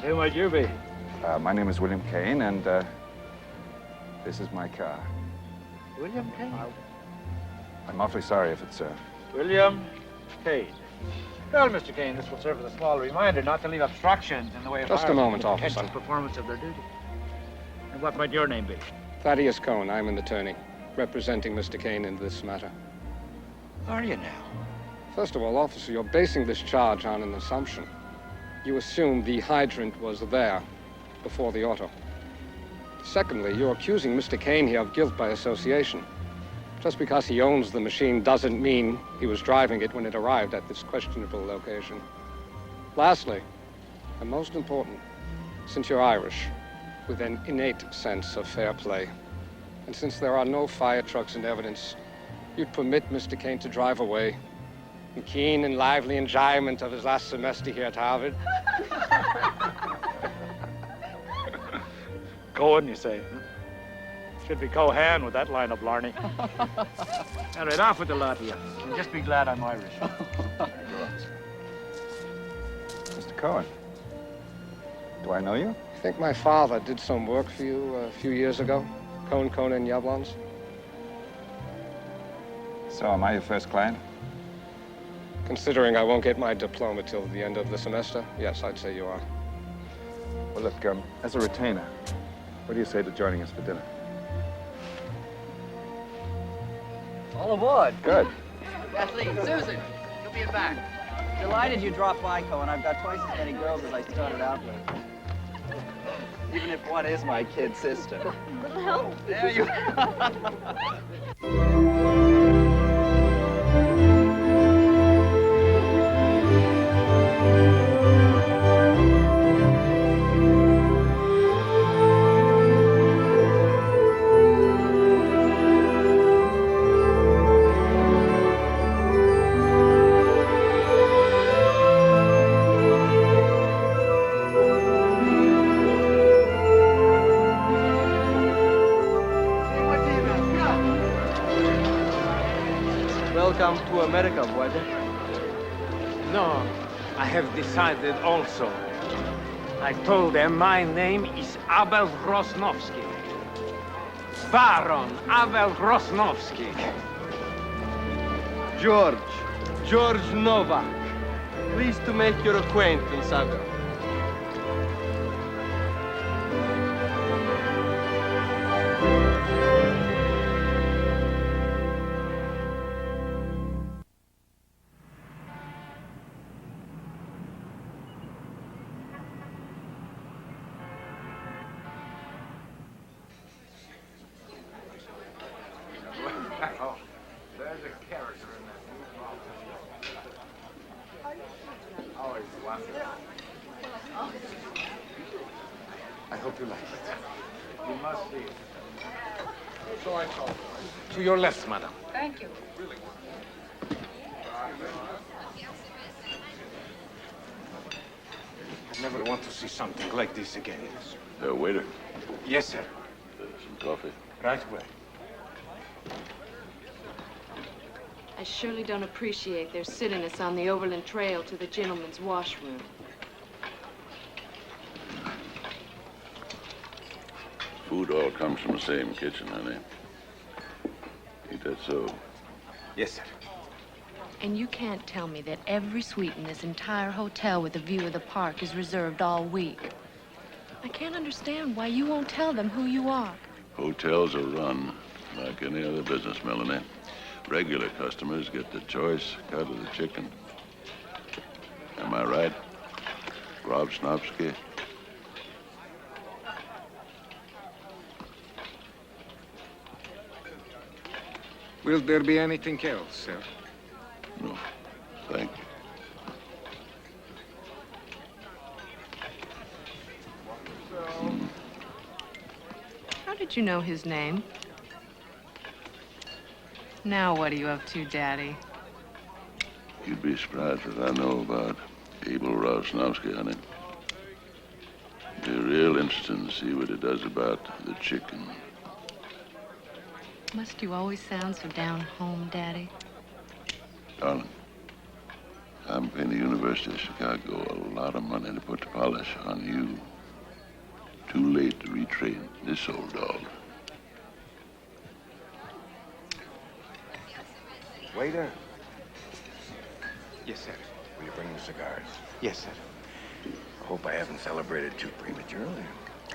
Who might you be? My name is William Kane, and this is my car. William Kane. I'm awfully sorry if it's William Kane. Well, Mr. Kane, this will serve as a small reminder not to leave obstructions in the way of Just a ours moment, in the officer. potential performance of their duty. And what might your name be? Thaddeus Cohn, I'm an attorney, representing Mr. Kane in this matter. Are you now? First of all, officer, you're basing this charge on an assumption. You assume the hydrant was there before the auto. Secondly, you're accusing Mr. Kane here of guilt by association. Just because he owns the machine doesn't mean he was driving it when it arrived at this questionable location. Lastly, and most important, since you're Irish, with an innate sense of fair play, and since there are no fire trucks in evidence, you'd permit Mr. Kane to drive away in keen and lively enjoyment of his last semester here at Harvard. Cohen, you say? Huh? Should be Cohan with that line of Blarney. All right, off with the lot of you. And just be glad I'm Irish. Mr. Cohen. Do I know you? I think my father did some work for you a few years ago. Cohen and Yablons. So, am I your first client? Considering I won't get my diploma till the end of the semester, yes, I'd say you are. Well, look, as a retainer, what do you say to joining us for dinner? All aboard. Good. Kathleen, Susan, you'll be back. Delighted you dropped by, Cohen. I've got twice as many girls as I started out with. Even if one is my kid sister. Little help. There you come to America, Wojtek? No, I have decided also. I told them my name is Abel Grosnowski. Baron Abel Grosnowski. George Novak. Pleased to make your acquaintance, Abel. There's a character in that new novel. Always wonderful. I hope you like it. You must see it. So I told you. To your left, madam. Thank you. Really I never want to see something like this again. Waiter. Yes, sir. Some coffee. Right away. I surely don't appreciate their silliness on the Overland Trail to the gentleman's washroom. Food all comes from the same kitchen, honey. Ain't that so? Yes, sir. And you can't tell me that every suite in this entire hotel with a view of the park is reserved all week. I can't understand why you won't tell them who you are. Hotels are run like any other business, Melanie. Regular customers get the choice cut of the chicken. Am I right, Rob Snopsky? Will there be anything else, sir? No, thank you. How did you know his name? Now what are you up to, Daddy? You'd be surprised what I know about Abel Rosnowski, honey. Be real interesting to see what he does about the chicken. Must you always sound so down home, Daddy? Darling, I'm paying the University of Chicago a lot of money to put the polish on you. Too late to retrain this old dog. Waiter. Yes, sir. Will you bring the cigars? Yes, sir. I hope I haven't celebrated too prematurely.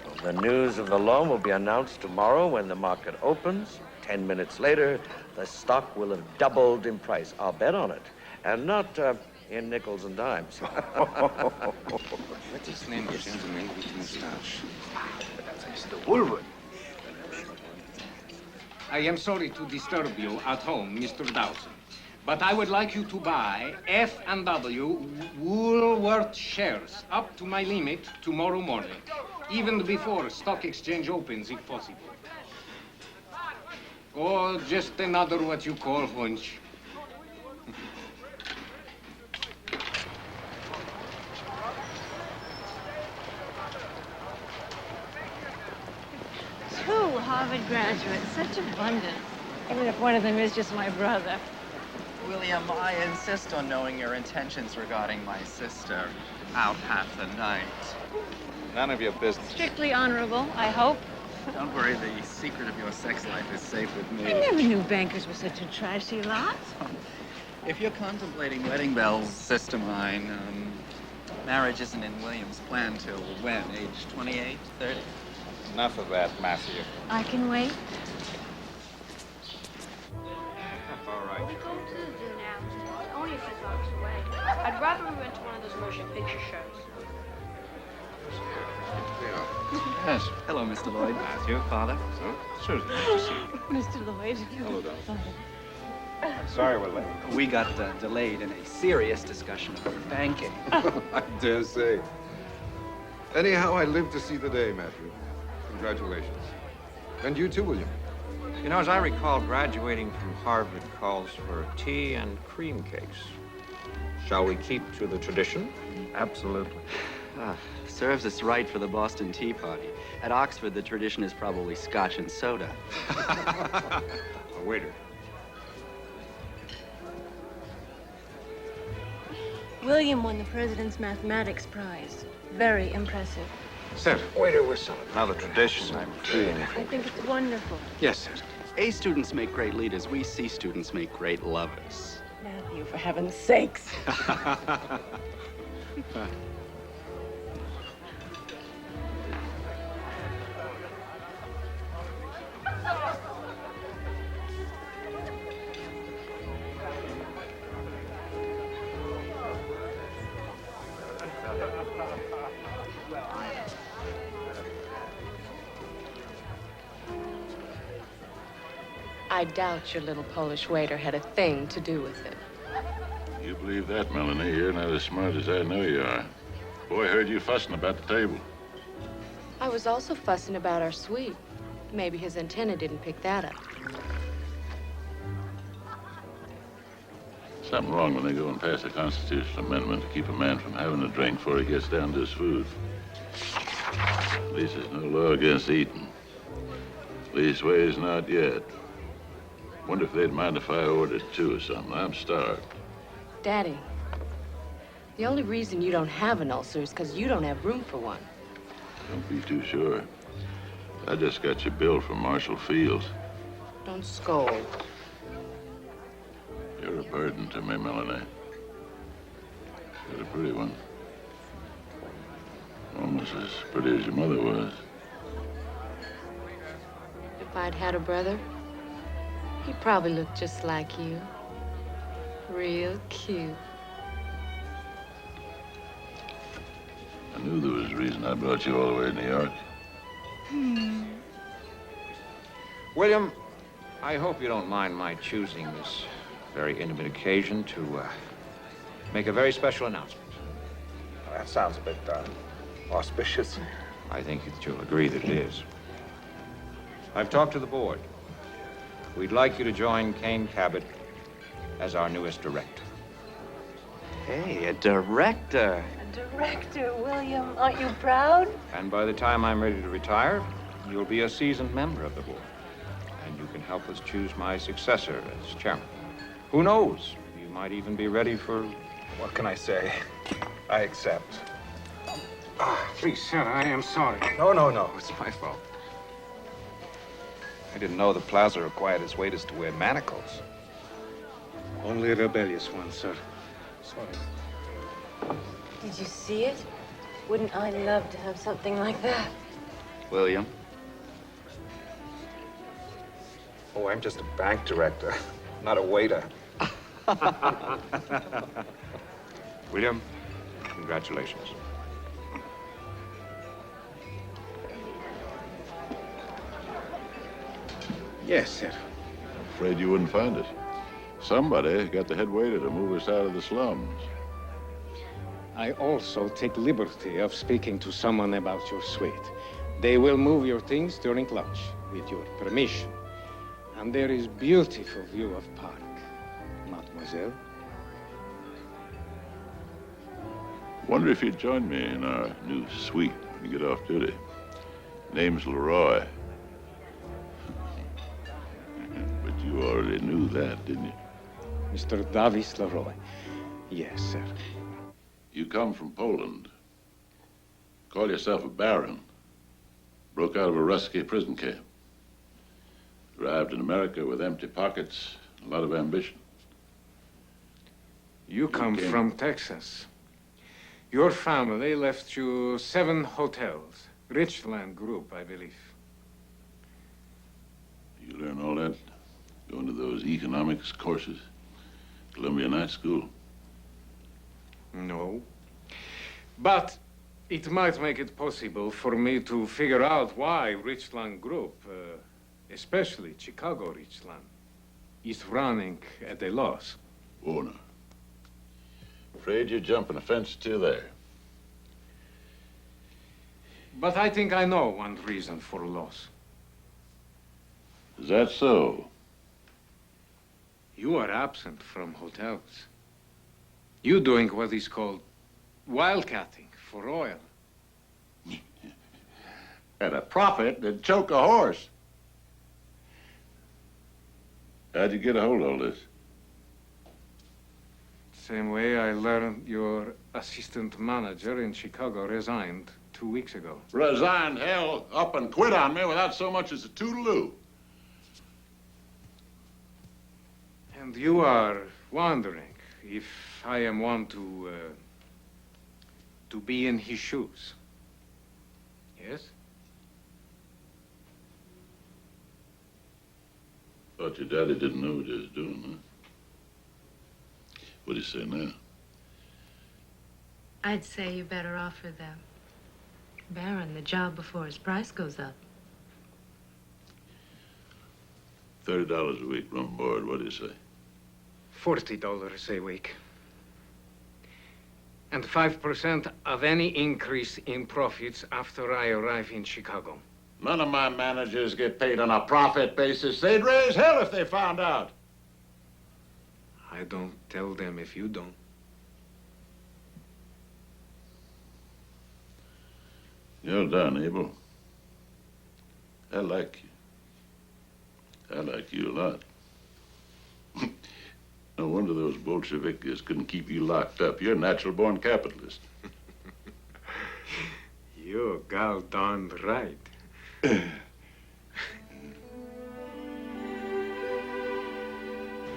Well, the news of the loan will be announced tomorrow when the market opens. 10 minutes later, the stock will have doubled in price. I'll bet on it. And not in nickels and dimes. What is name of gentleman with mustache? Mr. Woolwood. I am sorry to disturb you at home, Mr. Dawson, but I would like you to buy F&W Woolworth shares up to my limit tomorrow morning, even before stock exchange opens, if possible. Or just another what you call hunch. Two Harvard graduates, such abundance. Even if one of them is just my brother. William, I insist on knowing your intentions regarding my sister. Out half the night. None of your business. Strictly honorable, I hope. Don't worry, the secret of your sex life is safe with me. I never knew bankers were such a trashy lot. If you're contemplating wedding bells, sister mine, marriage isn't in William's plan till when? Age 28, 30? Enough of that, Matthew. I can wait. All right. We go to the zoo now. Only a few blocks away. I'd rather we went to one of those motion picture shows. Yes. Hello, Mr. Lloyd. Matthew. Father. Sure, nice to see you. Mr. Lloyd. Hello, darling. Sorry we're late. We got delayed in a serious discussion of banking. I dare say. Anyhow, I lived to see the day, Matthew. Congratulations. And you too, William. You know, as I recall, graduating from Harvard calls for tea and cream cakes. Shall we keep to the tradition? Absolutely. Serves us right for the Boston Tea Party. At Oxford, the tradition is probably scotch and soda. Waiter. William won the President's Mathematics Prize. Very impressive. Sir, Waiter, whistle. Another tradition, I'm afraid. I think it's wonderful. Yes, sir. A students make great leaders. We C students make great lovers. Matthew, for heaven's sakes. I doubt your little Polish waiter had a thing to do with it. You believe that, Melanie? You're not as smart as I know you are. Boy heard you fussing about the table. I was also fussing about our suite. Maybe his antenna didn't pick that up. Something wrong when they go and pass a constitutional amendment to keep a man from having a drink before he gets down to his food. At least there's no law against eating. Leastways, not yet. Wonder if they'd mind if I ordered two or something. I'm starved. Daddy, the only reason you don't have an ulcer is because you don't have room for one. Don't be too sure. I just got your bill from Marshall Fields. Don't scold. You're a burden to me, Melanie. You're a pretty one. Almost as pretty as your mother was. If I'd had a brother, he'd probably look just like you. Real cute. I knew there was a reason I brought you all the way to New York. William, I hope you don't mind my choosing this very intimate occasion to make a very special announcement. That sounds a bit auspicious. I think that you'll agree that it is. I've talked to the board. We'd like you to join Cain Cabot as our newest director. Hey, a director. A director, William. Aren't you proud? And by the time I'm ready to retire, you'll be a seasoned member of the board. And you can help us choose my successor as chairman. Who knows? You might even be ready for... What can I say? I accept. Please, sir, I am sorry. No. It's my fault. I didn't know the plaza required its waiters to wear manacles. Only rebellious ones, sir. Sorry. Did you see it? Wouldn't I love to have something like that? William? Oh, I'm just a bank director, not a waiter. William, congratulations. Yes, sir. Afraid you wouldn't find us. Somebody got the head waiter to move us out of the slums. I also take liberty of speaking to someone about your suite. They will move your things during lunch, with your permission. And there is beautiful view of park, mademoiselle. Wonder if you'd join me in our new suite when you get off duty. Name's Leroy. But you already knew that, didn't you? Mr. Davis Leroy. Yes, sir. You come from Poland. Call yourself a baron. Broke out of a rusky prison camp. Arrived in America with empty pockets, a lot of ambition. You come from Texas. Your family left you 7 hotels. Richland Group, I believe. You learn all that going to those economics courses? Columbia Night School? No. But it might make it possible for me to figure out why Richland Group, especially Chicago Richland, is running at a loss. Warner. Afraid you're jumping a fence or two there. But I think I know one reason for loss. Is that so? You are absent from hotels. You doing what is called wildcatting for oil. At a profit that'd choke a horse. How'd you get a hold of all this? Same way I learned your assistant manager in Chicago resigned 2 weeks ago. Resigned, hell, up and quit on me without so much as a toodaloo. And you are wondering if I am one to be in his shoes. Yes? Thought your daddy didn't know what he was doing, huh? What do you say now? I'd say you better offer the Baron the job before his price goes up. $30 a week, room and board. What do you say? $40 a week. And 5% of any increase in profits after I arrive in Chicago. None of my managers get paid on a profit basis. They'd raise hell if they found out. I don't tell them if you don't. You're done, Abel. I like you. I like you a lot. No wonder those Bolsheviks couldn't keep you locked up. You're a natural-born capitalist. You're gal darn right.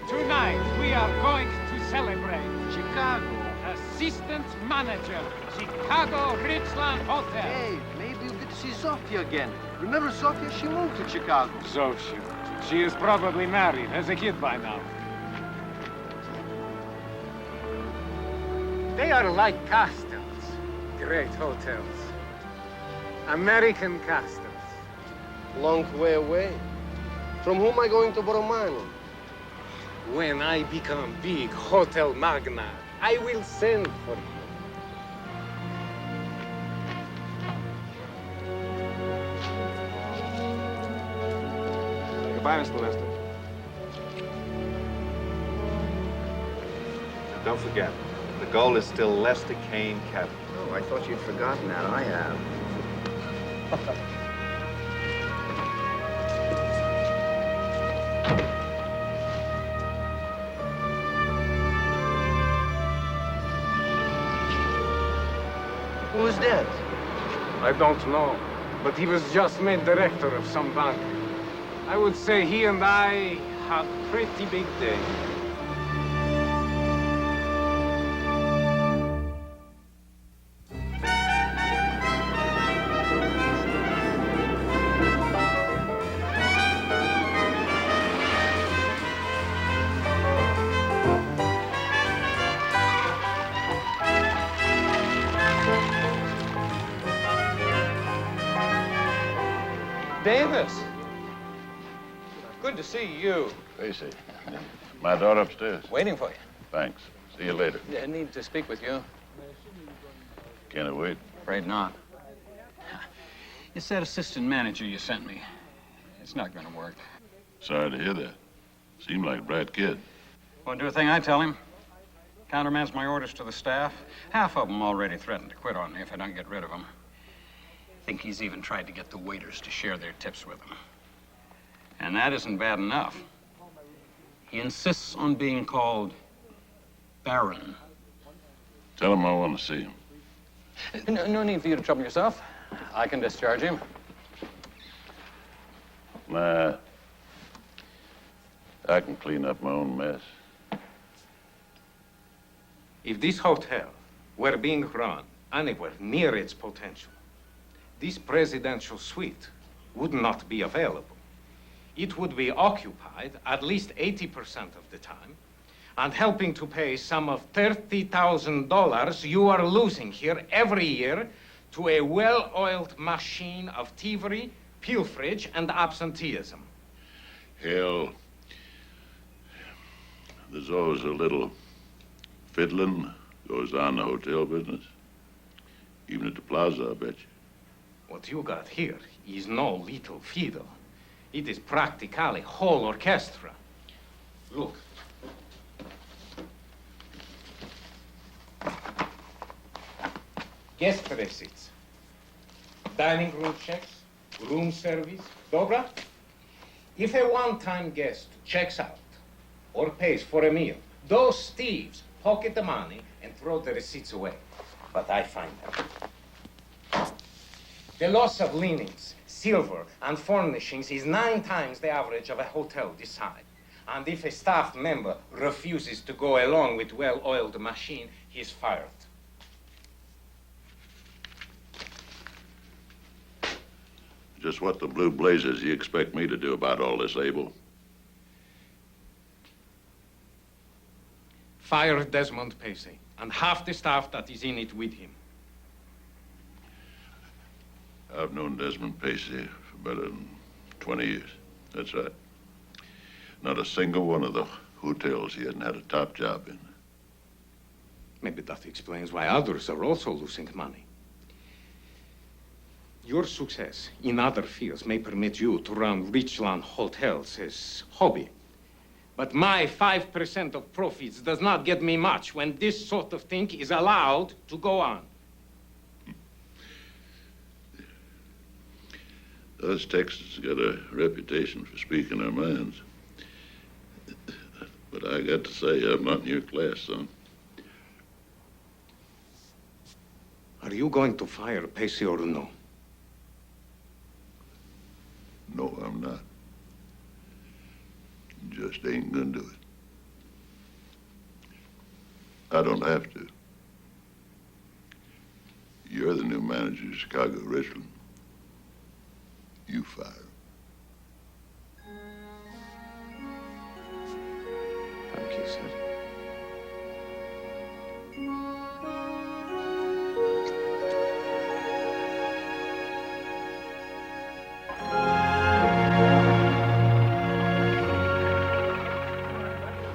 Tonight, we are going to celebrate Chicago Assistant Manager, Chicago Richland Hotel. Hey, maybe you'll get to see Sophia again. Remember Sophia? She moved to Chicago. Sophia. She is probably married, has a kid by now. They are like castles, great hotels. American castles. Long way away. From whom am I going to borrow money? When I become big hotel magnate, I will send for you. Goodbye, Mr. Lester. And don't forget, the goal is still Lester Kane Capital. Oh, I thought you'd forgotten that. I have. Who's that? I don't know, but he was just made director of some bank. I would say he and I had a pretty big day. Davis. Good to see you. Tracy, my daughter upstairs. Waiting for you. Thanks. See you later. I need to speak with you. Can it wait? Afraid not. It's that assistant manager you sent me. It's not going to work. Sorry to hear that. Seemed like a bright kid. Won't do a thing I tell him. Countermands my orders to the staff. Half of them already threatened to quit on me if I don't get rid of them. Think he's even tried to get the waiters to share their tips with him. And that isn't bad enough. He insists on being called Baron. Tell him I want to see him. No need for you to trouble yourself. I can discharge him. Nah. I can clean up my own mess. If this hotel were being run anywhere near its potential, this presidential suite would not be available. It would be occupied at least 80% of the time and helping to pay some of $30,000 you are losing here every year to a well-oiled machine of thievery, pilferage, and absenteeism. Hell, there's always a little fiddling goes on in the hotel business. Even at the plaza, I bet you. What you got here is no little fiddle. It is practically whole orchestra. Look. Guest receipts, dining room checks, room service. Dobra? If a one-time guest checks out or pays for a meal, those thieves pocket the money, and throw the receipts away. But I find them. The loss of linens, silver, and furnishings is 9 times the average of a hotel this side. And if a staff member refuses to go along with well-oiled machine, he's fired. Just what the blue blazes you expect me to do about all this, Abel? Fire Desmond Pacey and half the staff that is in it with him. I've known Desmond Pacey for better than 20 years. That's right. Not a single one of the hotels he hasn't had a top job in. Maybe that explains why others are also losing money. Your success in other fields may permit you to run Richland hotels as hobby. But my 5% of profits does not get me much when this sort of thing is allowed to go on. Us Texans got a reputation for speaking our minds. But I got to say, I'm not in your class, son. Are you going to fire Pacey or no? No, I'm not. Just ain't gonna do it. I don't have to. You're the new manager of Chicago Richland. You fire. Thank you, sir.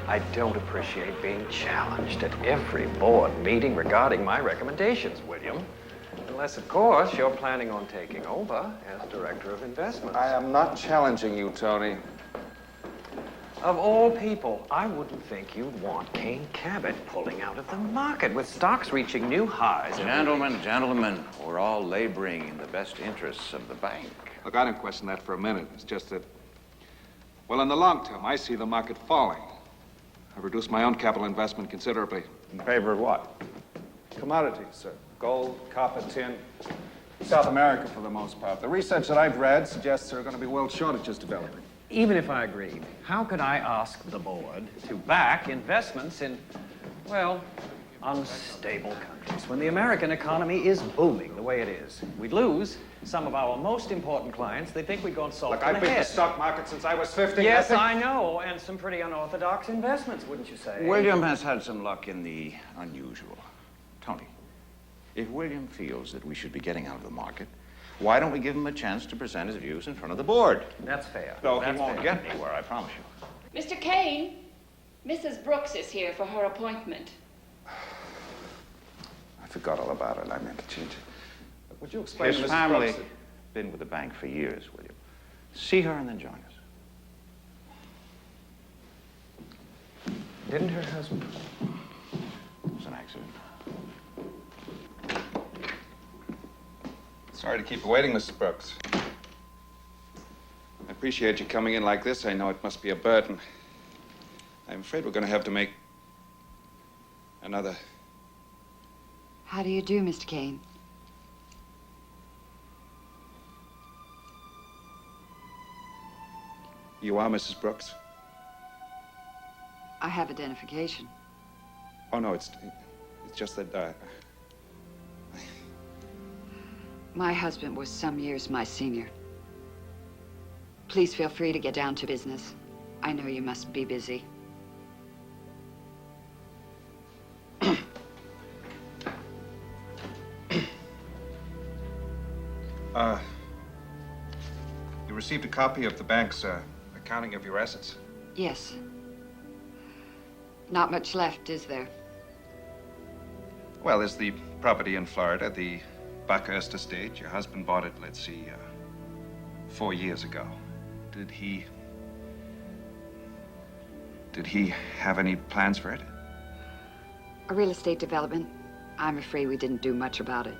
I don't appreciate being challenged at every board meeting regarding my recommendations, William. Unless, of course, you're planning on taking over as Director of Investments. I am not challenging you, Tony. Of all people, I wouldn't think you'd want Kane Cabot pulling out of the market with stocks reaching new highs. Gentlemen, we're all laboring in the best interests of the bank. Look, I don't question that for a minute. It's just that, well, in the long term, I see the market falling. I've reduced my own capital investment considerably. In favor of what? Commodities, sir. Gold, copper, tin. South America, for the most part. The research that I've read suggests there are going to be world shortages developing. Even if I agreed, how could I ask the board to back investments in, well, unstable countries when the American economy is booming the way it is? We'd lose some of our most important clients. They think we'd go and salt Look, in I've the been head. to the stock market since I was 15. Yes, I know, and some pretty unorthodox investments, wouldn't you say? William has had some luck in the unusual. Tony, if William feels that we should be getting out of the market, why don't we give him a chance to present his views in front of the board? That's fair. Though he That's won't fair. get anywhere, I promise you. Mr. Kane, Mrs. Brooks is here for her appointment. I forgot all about it. I meant to change it. Would you explain to His Mrs. family Brooks been with the bank for years, William. See her and then join us. Didn't her husband? It was an accident. Sorry to keep you waiting, Mrs. Brooks. I appreciate you coming in like this. I know it must be a burden. I'm afraid we're going to have to make another. How do you do, Mr. Kane? You are Mrs. Brooks? I have identification. Oh, no, it's just that, My husband was some years my senior. Please feel free to get down to business. I know you must be busy. You received a copy of the bank's accounting of your assets? Yes. Not much left, is there? Well, there's the property in Florida, the Buckhurst estate. Your husband bought it, let's see, 4 years ago. Did he have any plans for it? A real estate development. I'm afraid we didn't do much about it.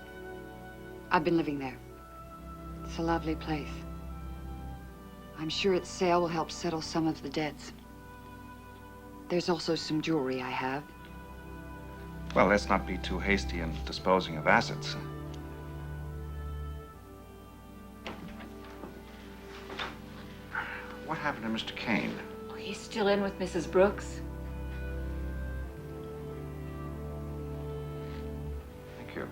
I've been living there. It's a lovely place. I'm sure its sale will help settle some of the debts. There's also some jewelry I have. Well, let's not be too hasty in disposing of assets. What happened to Mr. Kane? Oh, he's still in with Mrs. Brooks. Thank you.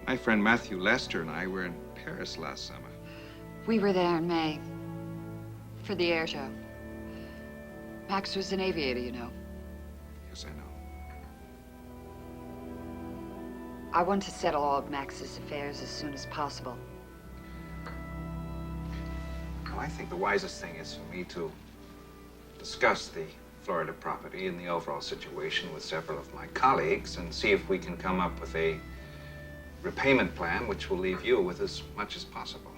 My friend Matthew Lester and I were in Paris last summer. We were there in May for the air show. Max was an aviator, you know. Yes, I know. I want to settle all of Max's affairs as soon as possible. Well, I think the wisest thing is for me to discuss the Florida property and the overall situation with several of my colleagues and see if we can come up with a repayment plan which will leave you with as much as possible.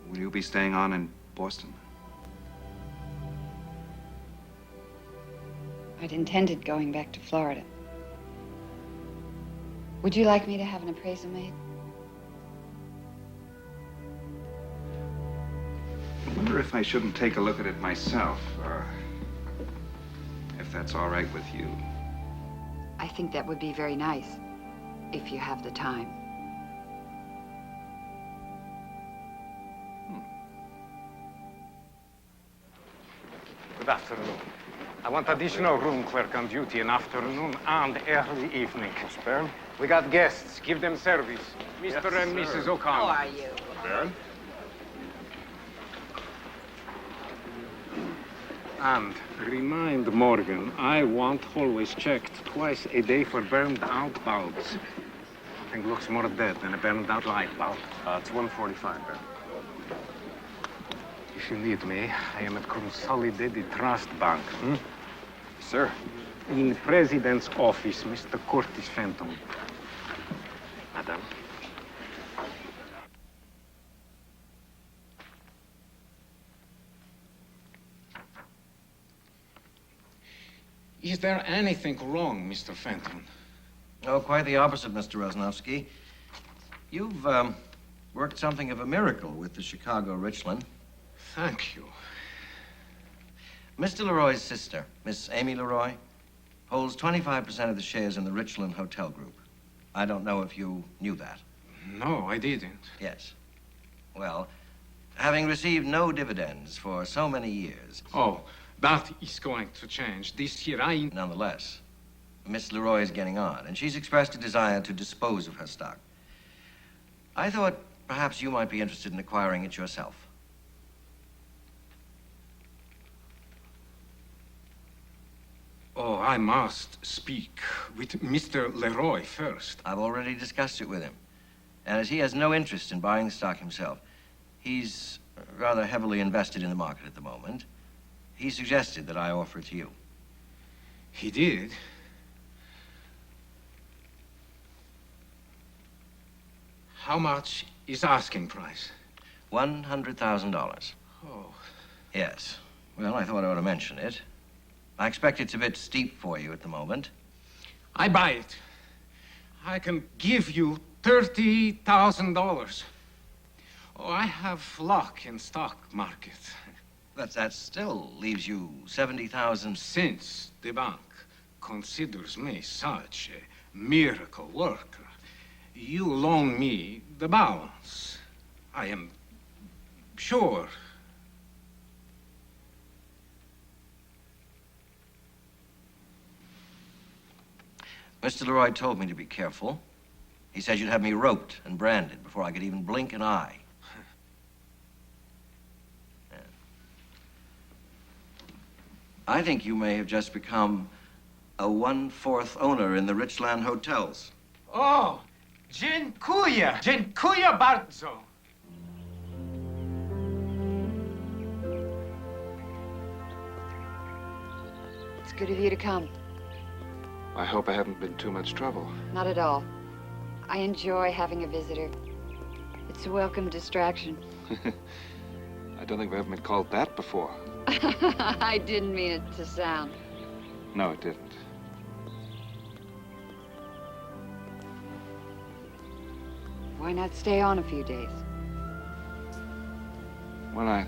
Will you be staying on in Boston? I'd intended going back to Florida. Would you like me to have an appraisal made? I wonder if I shouldn't take a look at it myself, or if that's all right with you. I think that would be very nice, if you have the time. Good afternoon. I want additional room clerk on duty in afternoon and early evening. Miss Byrne? We got guests. Give them service. Mr. and Mrs. O'Connor. How are you? Byrne? And remind Morgan, I want hallways checked twice a day for burned out bulbs. Nothing looks more dead than a burned out light bulb. It's 1:45, Byrne. If you need me, I am at Consolidated Trust Bank. Sir? In President's office, Mr. Curtis Fenton. Madam. Is there anything wrong, Mr. Fenton? Oh, quite the opposite, Mr. Rosnowski. You've worked something of a miracle with the Chicago Richland. Thank you. Mr. Leroy's sister, Miss Amy Leroy, holds 25% of the shares in the Richland Hotel Group. I don't know if you knew that. No, I didn't. Yes. Well, having received no dividends for so many years... Oh, that is going to change. This year, Nonetheless, Miss Leroy is getting on, and she's expressed a desire to dispose of her stock. I thought perhaps you might be interested in acquiring it yourself. Oh, I must speak with Mr. Leroy first. I've already discussed it with him. And as he has no interest in buying the stock himself, he's rather heavily invested in the market at the moment. He suggested that I offer it to you. He did? How much is asking price? $100,000. Oh. Yes. Well, I thought I ought to mention it. I expect it's a bit steep for you at the moment. I buy it. I can give you $30,000. Oh, I have luck in stock market. But that still leaves you 70,000. Since the bank considers me such a miracle worker, you loan me the balance. I am sure. Mr. Leroy told me to be careful. He said you'd have me roped and branded before I could even blink an eye. Yeah. I think you may have just become a 1/4 owner in the Richland hotels. Oh, dziękuję. Dziękuję bardzo. It's good of you to come. I hope I haven't been too much trouble. Not at all. I enjoy having a visitor. It's a welcome distraction. I don't think we haven't been called that before. I didn't mean it to sound. No, it didn't. Why not stay on a few days? Well,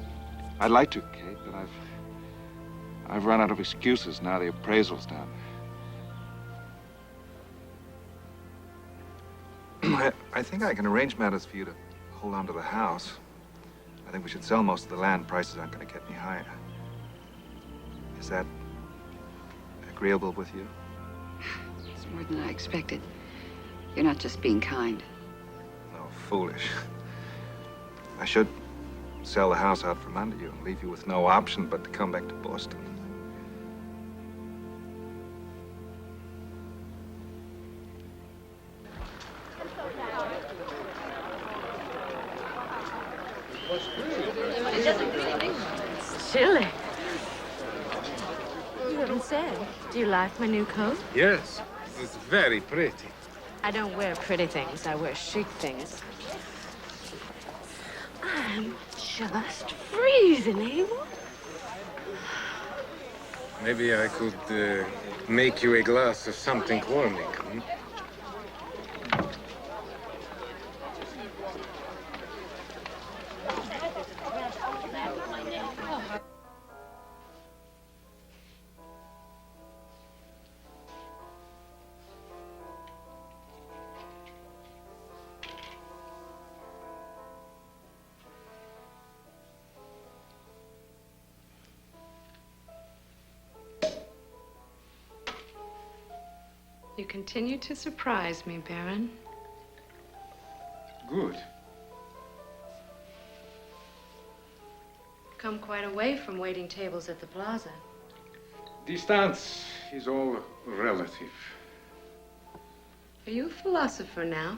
I'd like to, Kate, but I've run out of excuses now the appraisal's done. I think I can arrange matters for you to hold on to the house. I think we should sell most of the land. Prices aren't going to get any higher. Is that agreeable with you? It's more than I expected. You're not just being kind. No, foolish. I should sell the house out from under you and leave you with no option but to come back to Boston. Chilly. You haven't said. Do you like my new coat? Yes, it's very pretty. I don't wear pretty things. I wear chic things. I'm just freezing, Abel. Maybe I could make you a glass of something warming. Hmm? You continue to surprise me, Baron. Good. Come quite a way from waiting tables at the plaza. Distance is all relative. Are you a philosopher now?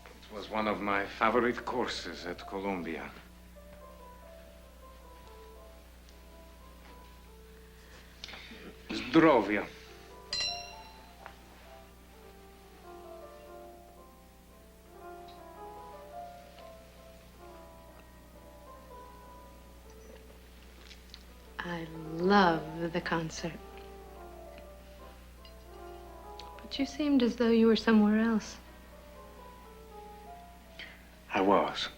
It was one of my favorite courses at Columbia. Zdrovia. I love the concert. But you seemed as though you were somewhere else. I was.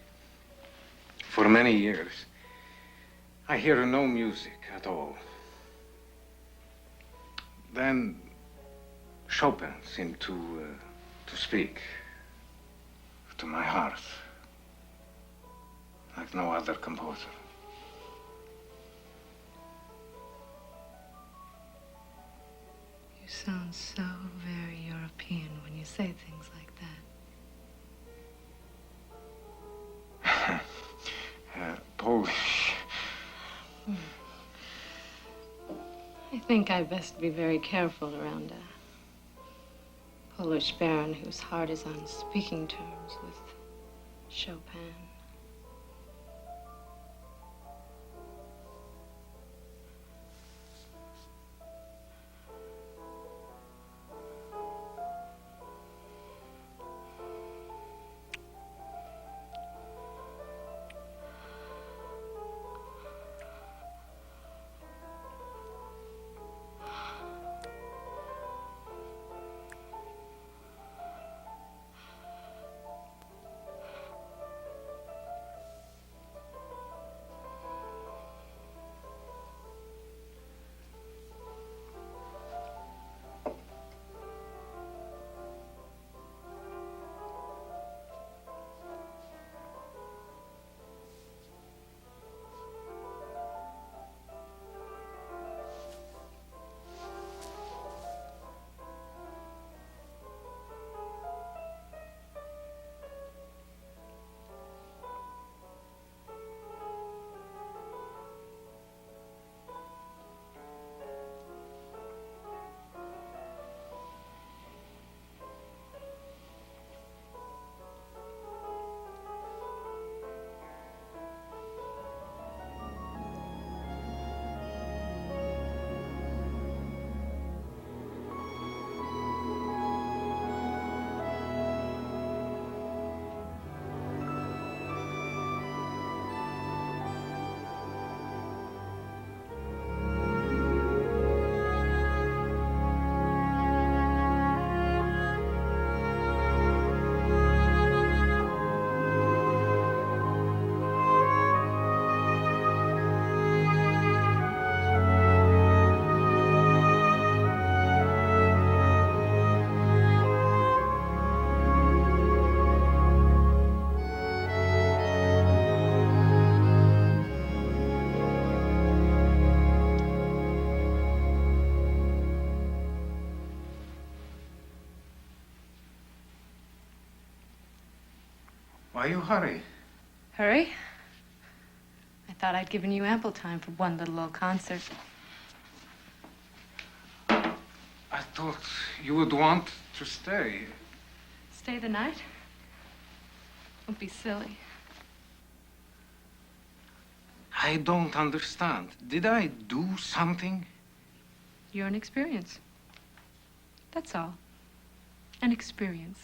For many years. I hear no music at all. Then Chopin seemed to speak to my heart like no other composer. You sound so very European when you say things like that. Polish. I think I best be very careful around a Polish baron whose heart is on speaking terms with Chopin. Why you hurry? Hurry? I thought I'd given you ample time for one little old concert. I thought you would want to stay. Stay the night? Don't be silly. I don't understand. Did I do something? You're an experience. That's all. An experience.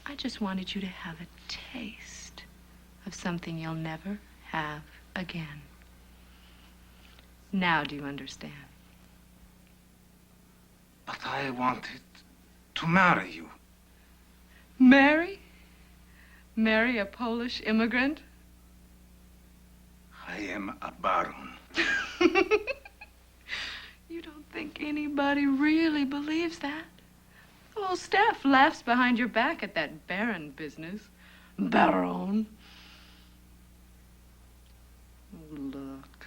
I just wanted you to have a taste of something you'll never have again. Now do you understand? But I wanted to marry you. Marry? Marry a Polish immigrant? I am a baron. You don't think anybody really believes that? The whole staff laughs behind your back at that baron business. Baron. Oh, look.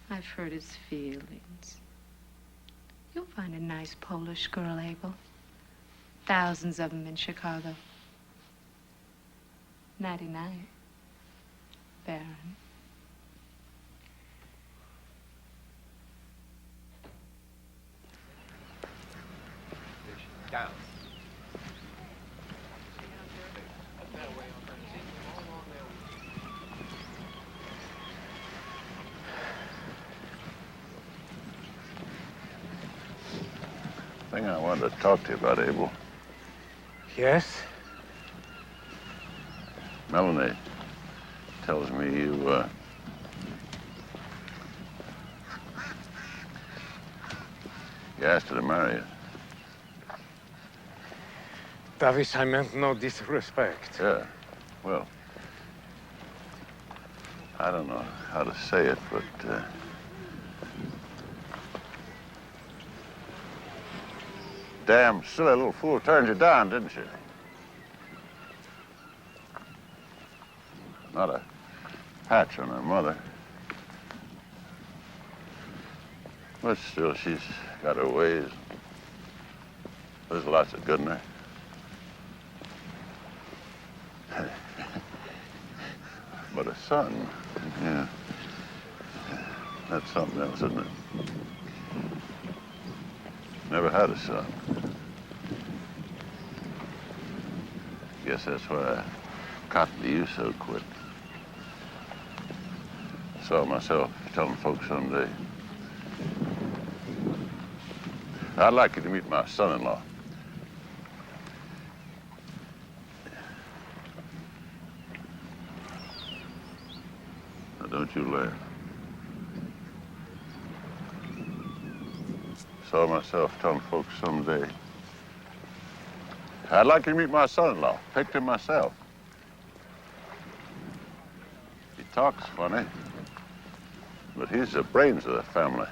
I've hurt his feelings. You'll find a nice Polish girl, Abel. Thousands of them in Chicago. Nighty-night, Baron. Down. Thing I wanted to talk to you about, Abel. Yes? Melanie tells me you asked her to marry you. Davis, I meant no disrespect. Yeah, well, I don't know how to say it, but damn silly little fool turned you down, didn't she? Not a patch on her mother. But still, she's got her ways. There's lots of good in her. But a son, yeah, that's something else, isn't it? Never had a son. Guess that's why I cottoned to you so quick. Saw myself telling folks someday, I'd like you to meet my son-in-law. Now, don't you laugh. Saw myself telling folks someday, I'd like you to meet my son-in-law. Picked him myself. He talks funny, but he's the brains of the family.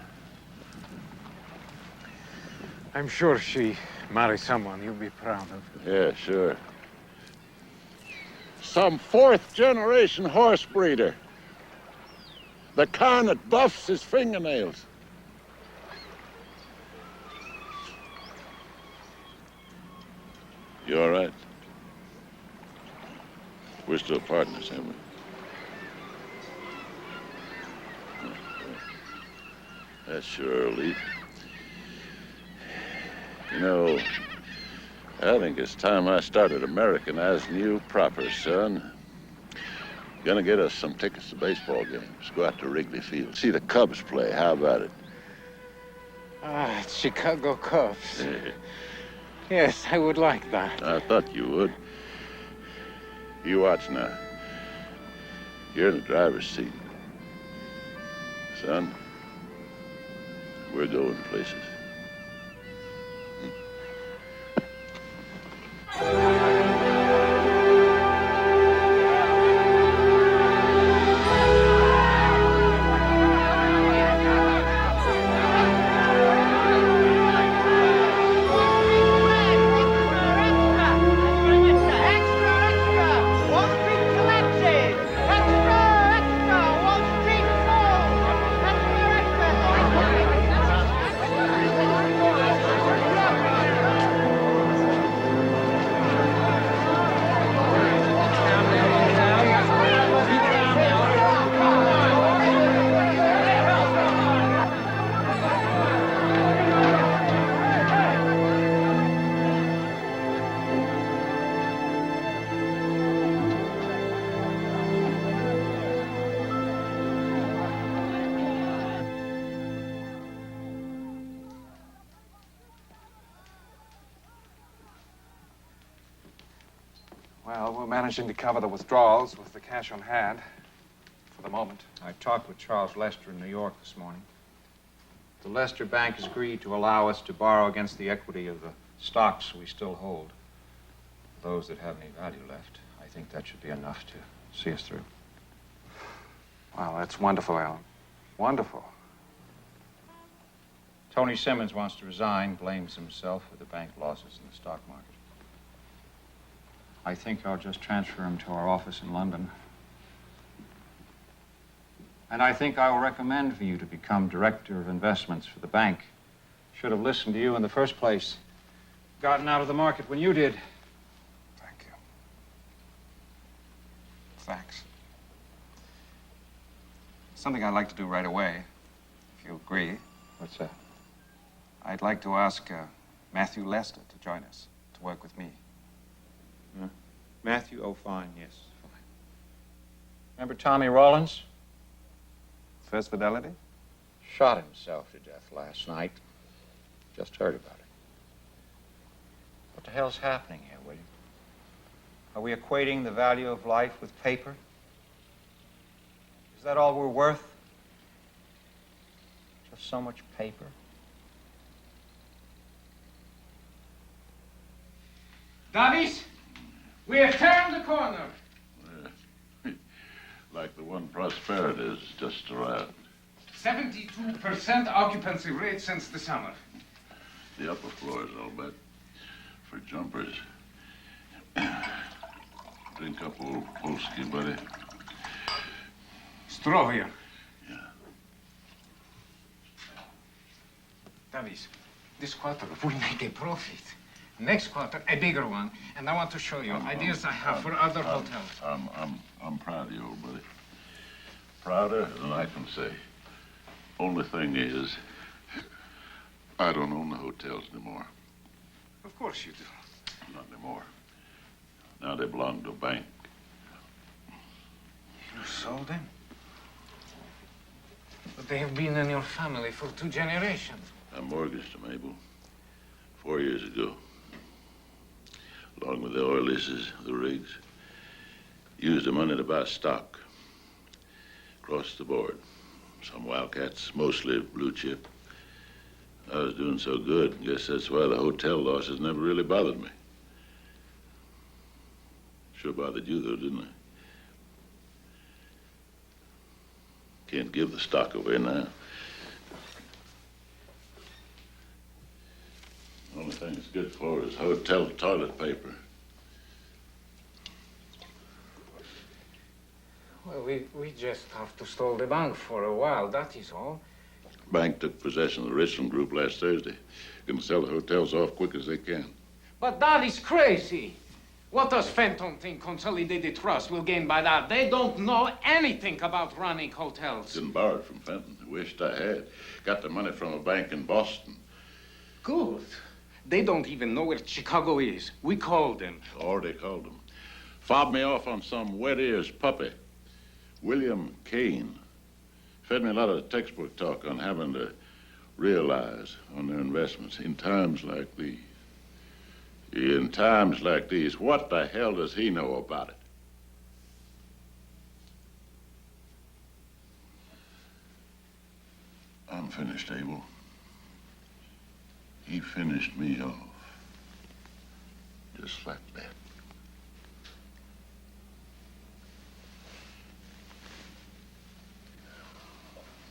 I'm sure she married someone you'll be proud of. Yeah, sure. Some fourth-generation horse breeder. The kind that buffs his fingernails. You all right? We're still partners, ain't we? That's sure elite. You know, I think it's time I started Americanizing you proper, son. Gonna get us some tickets to baseball games. Go out to Wrigley Field. See the Cubs play. How about it? Ah, Chicago Cubs. Yes, I would like that. I thought you would. You watch now. You're in the driver's seat. Son, we're going places. Well, we're managing to cover the withdrawals with the cash on hand for the moment. I talked with Charles Lester in New York this morning. The Lester Bank has agreed to allow us to borrow against the equity of the stocks we still hold. For those that have any value left, I think that should be enough to see us through. Well, that's wonderful, Alan. Wonderful. Tony Simmons wants to resign, blames himself for the bank losses in the stock market. I think I'll just transfer him to our office in London. And I think I will recommend for you to become director of investments for the bank. Should have listened to you in the first place. Gotten out of the market when you did. Thank you. Thanks. Something I'd like to do right away, if you agree. What's that? I'd like to ask Matthew Lester to join us, to work with me. Matthew? Oh, fine, yes, fine. Remember Tommy Rollins? First Fidelity? Shot himself to death last night. Just heard about it. What the hell's happening here, William? Are we equating the value of life with paper? Is that all we're worth? Just so much paper? Davies, we have turned the corner. Like the one Prosperity has just arrived. 72% occupancy rate since the summer. The upper floors, I'll bet. For jumpers. Drink up old Polsky, buddy. Straw here. Yeah. Davies, this quarter we make a profit. Next quarter, a bigger one. And I want to show you ideas I have for other hotels. I'm proud of you, old buddy. Prouder than I can say. Only thing is, I don't own the hotels anymore. Of course you do. Not anymore. Now they belong to a bank. You sold them? But they have been in your family for 2 generations. I mortgaged them, Abel, 4 years ago. Along with the oil leases, the rigs. Used the money to buy stock. Across the board. Some wildcats, mostly blue chip. I was doing so good. Guess that's why the hotel losses never really bothered me. Sure bothered you, though, didn't they? Can't give the stock away now. The only thing it's good for is hotel toilet paper. Well, we just have to stall the bank for a while, that is all. Bank took possession of the Richland Group last Thursday. Gonna sell the hotels off quick as they can. But that is crazy. What does Fenton think Consolidated Trust will gain by that? They don't know anything about running hotels. Didn't borrow it from Fenton. Wished I had. Got the money from a bank in Boston. Good. They don't even know where Chicago is. We called them. Already called them. Fobbed me off on some wet ears puppy. William Kane. Fed me a lot of textbook talk on having to realize on their investments in times like these. In times like these, what the hell does he know about it? I'm finished, Abel. He finished me off. Just like that.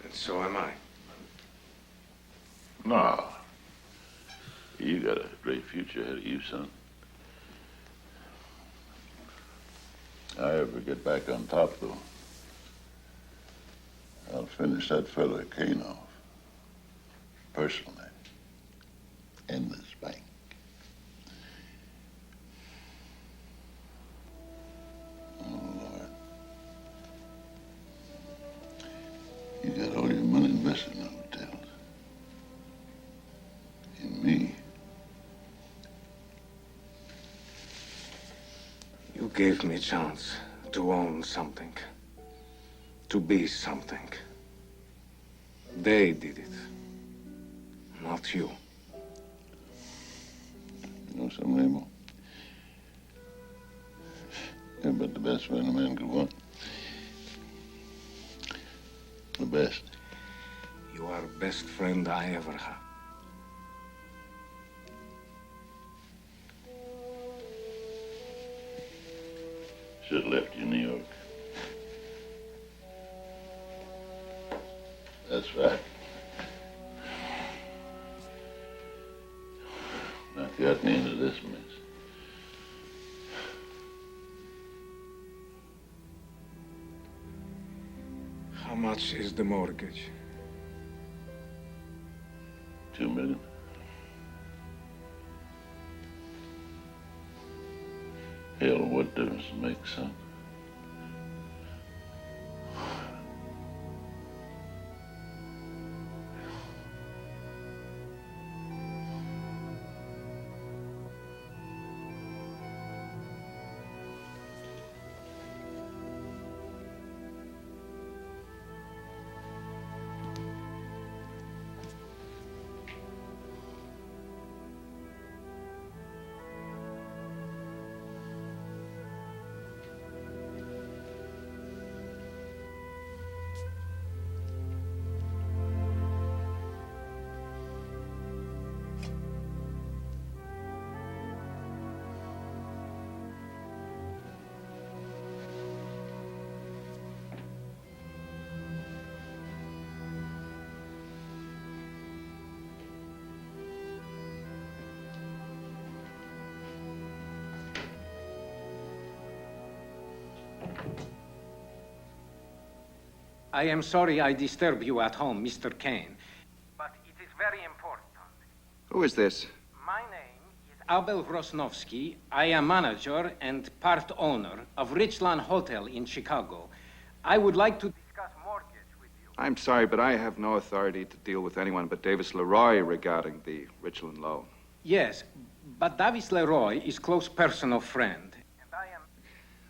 And so am I. No. You got a great future ahead of you, son. I ever get back on top, though, I'll finish that fella Kane off. Personally. In this bank. Oh, Lord. You got all your money invested in hotels. In me. You gave me a chance to own something, to be something. They did it, not you. You know something, Abel? Yeah, but the best friend a man could want. The best. You are the best friend I ever had. Should have left you in New York. That's right. Not got me into this mess. How much is the mortgage? $2 million. Hell, what difference it makes, son? I am sorry I disturb you at home, Mr. Kane. But it is very important. Who is this? My name is Abel Rosnowski. I am manager and part owner of Richland Hotel in Chicago. I would like to discuss mortgage with you. I'm sorry, but I have no authority to deal with anyone but Davis Leroy regarding the Richland loan. Yes, but Davis Leroy is close personal friend. And I am...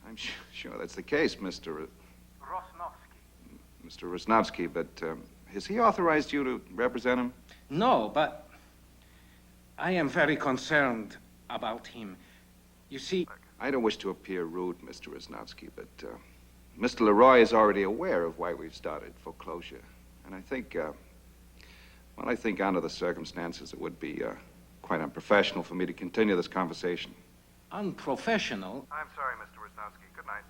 I'm sure that's the case, Mr. Mr. Rosnowski, but has he authorized you to represent him? No, but I am very concerned about him. You see... I don't wish to appear rude, Mr. Rosnowski, but Mr. Leroy is already aware of why we've started foreclosure. And I think, well, I think under the circumstances, it would be quite unprofessional for me to continue this conversation. Unprofessional? I'm sorry, Mr. Rosnowski. Good night.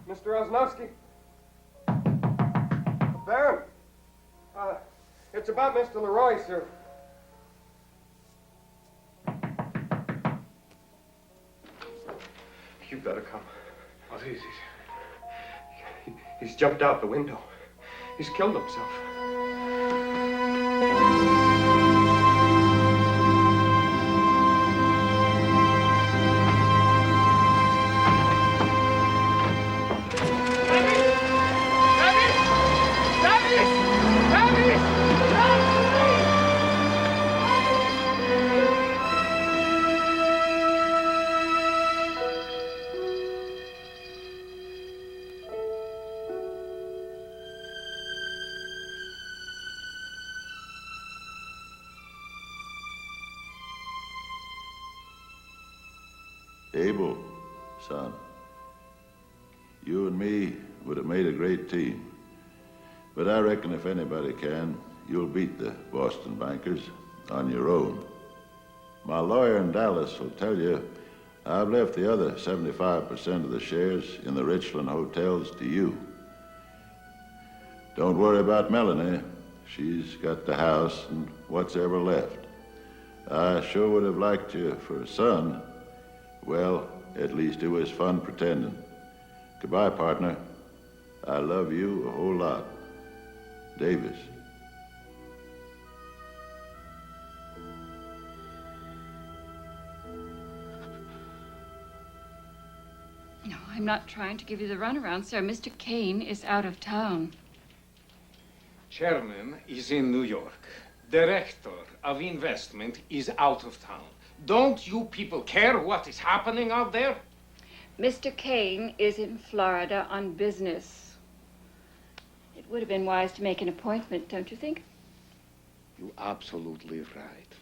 Mr. Rosnowski. Baron. It's about Mr. Leroy, sir. You better come. What is it? He's jumped out the window. He's killed himself. Abel, son, you and me would have made a great team. But I reckon if anybody can, you'll beat the Boston bankers on your own. My lawyer in Dallas will tell you I've left the other 75% of the shares in the Richland hotels to you. Don't worry about Melanie. She's got the house and what's ever left. I sure would have liked you for a son. Well, at least it was fun pretending. Goodbye, partner. I love you a whole lot. Davis. No, I'm not trying to give you the runaround, sir. Mr. Kane is out of town. Chairman is in New York. Director of investment is out of town. Don't you people care what is happening out there? Mr. Kane is in Florida on business. Would have been wise to make an appointment, don't you think? You're absolutely right.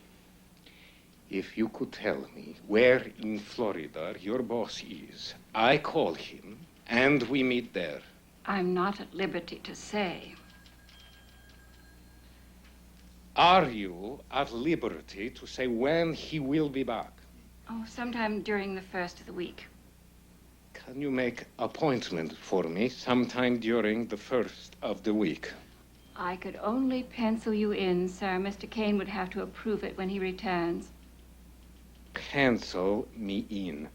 If you could tell me where in Florida your boss is, I call him and we meet there. I'm not at liberty to say. Are you at liberty to say when he will be back? Oh, sometime during the first of the week. Can you make appointment for me sometime during the first of the week? I could only pencil you in, sir. Mr. Kane would have to approve it when he returns. Pencil me in.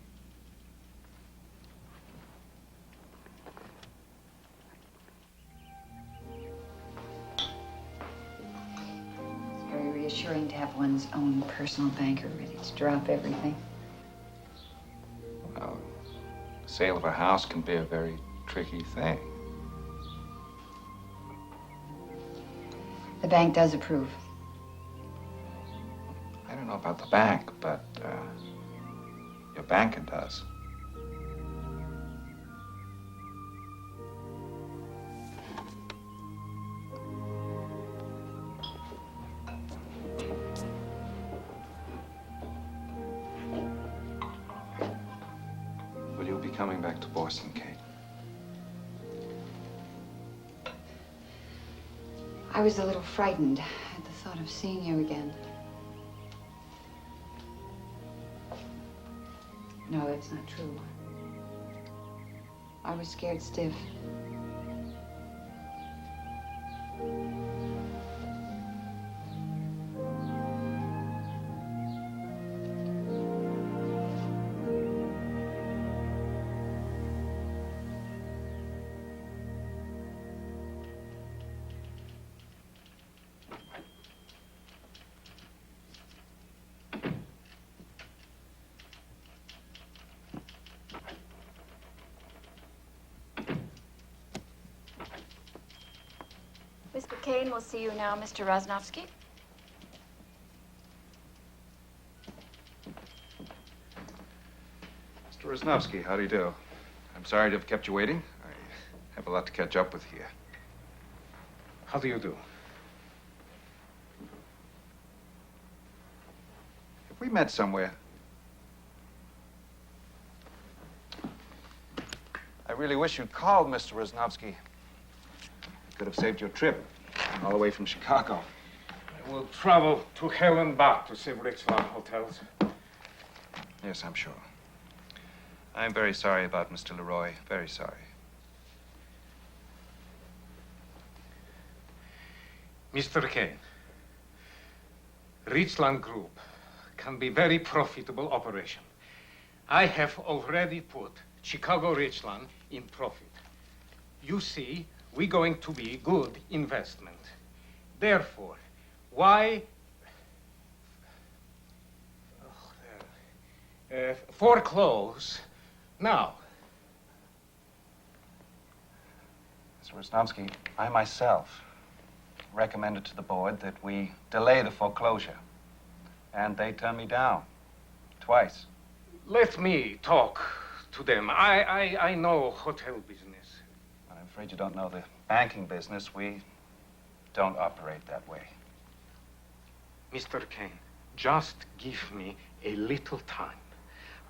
It's very reassuring to have one's own personal banker ready to drop everything. Well, the sale of a house can be a very tricky thing. The bank does approve. I don't know about the bank, but your banker does. Will you be coming back to Boston, Kate? I was a little frightened at the thought of seeing you again. No, that's not true. I was scared stiff. Mr. Kane will see you now, Mr. Rosnowski. Mr. Rosnowski, how do you do? I'm sorry to have kept you waiting. I have a lot to catch up with here. How do you do? Have we met somewhere? I really wish you'd called, Mr. Rosnowski. Could have saved your trip all the way from Chicago. I will travel to hell and back to save Richland hotels. Yes, I'm sure. I'm very sorry about Mr. Leroy. Very sorry. Mr. Kane, Richland Group can be very profitable operation. I have already put Chicago Richland in profit. You see, we're going to be good investment. Therefore, why foreclose now? Mr. Rosnowski, I myself recommended to the board that we delay the foreclosure. And they turned me down. Twice. Let me talk to them. I know hotel business. I'm afraid you don't know the banking business. We don't operate that way. Mr. Kane, just give me a little time.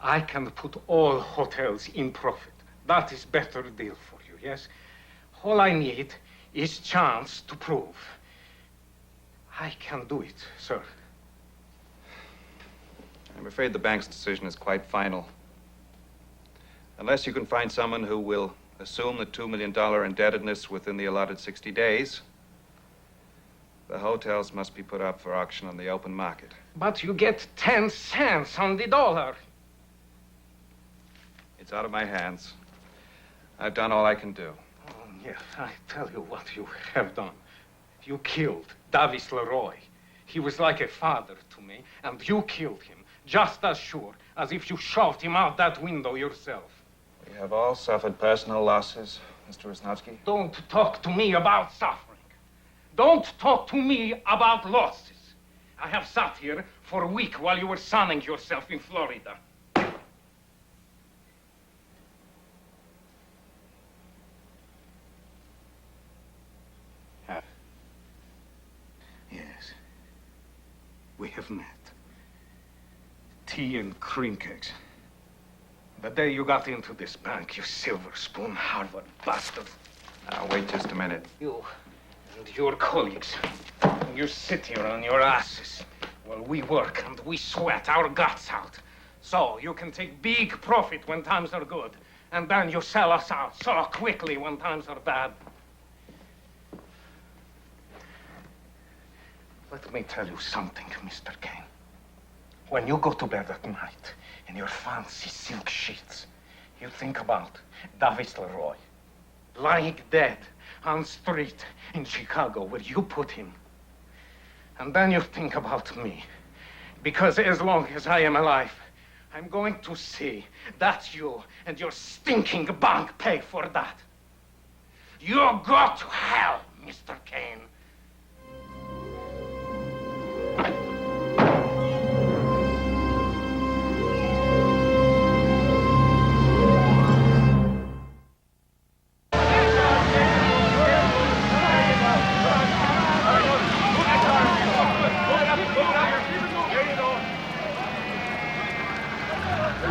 I can put all hotels in profit. That is better deal for you, yes? All I need is chance to prove. I can do it, sir. I'm afraid the bank's decision is quite final. Unless you can find someone who will assume the $2 million indebtedness within the allotted 60 days, the hotels must be put up for auction on the open market. But you get 10 cents on the dollar. It's out of my hands. I've done all I can do. Oh, yes, I tell you what you have done. You killed Davis Leroy. He was like a father to me, and you killed him just as sure as if you shoved him out that window yourself. We have all suffered personal losses, Mr. Rosnowski. Don't talk to me about suffering. Don't talk to me about losses. I have sat here for a week while you were sunning yourself in Florida. we have met. Tea and cream cakes. The day you got into this bank, you silver spoon Harvard bastard. Now, wait just a minute. You and your colleagues, you sit here on your asses while we work and we sweat our guts out. So you can take big profit when times are good, and then you sell us out so quickly when times are bad. Let me tell you something, Mr. Kane. When you go to bed at night in your fancy silk sheets, you think about Davis Leroy, lying dead on the street in Chicago where you put him. And then you think about me, because as long as I am alive, I'm going to see that you and your stinking bank pay for that. You go to hell, Mr. Kane.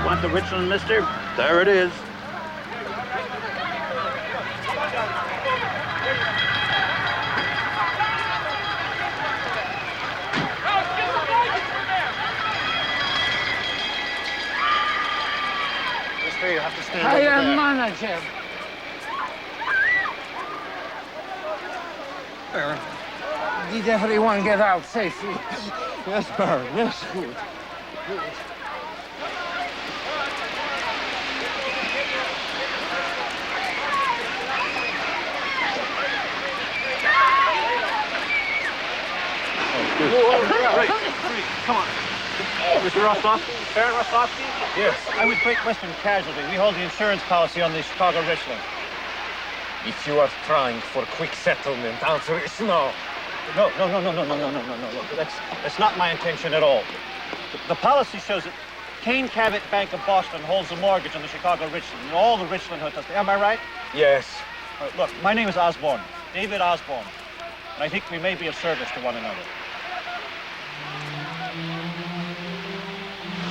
Want the Richland, mister? There it is. Mister, you have to stand I over am there. manager. Did everyone get out safely? Yes, Baron. Yes, good. Good. Right. Come on. Mr. Rostovsky? Baron Rostovsky? Yes. I was Great Western Casualty. We hold the insurance policy on the Chicago Richland. If you are trying for quick settlement, answer is no. No. Look, that's not my intention at all. The policy shows that Kane Cabot Bank of Boston holds the mortgage on the Chicago Richland and all the Richland hotels. Am I right? Yes. All right, look, my name is Osborne, David Osborne, and I think we may be of service to one another.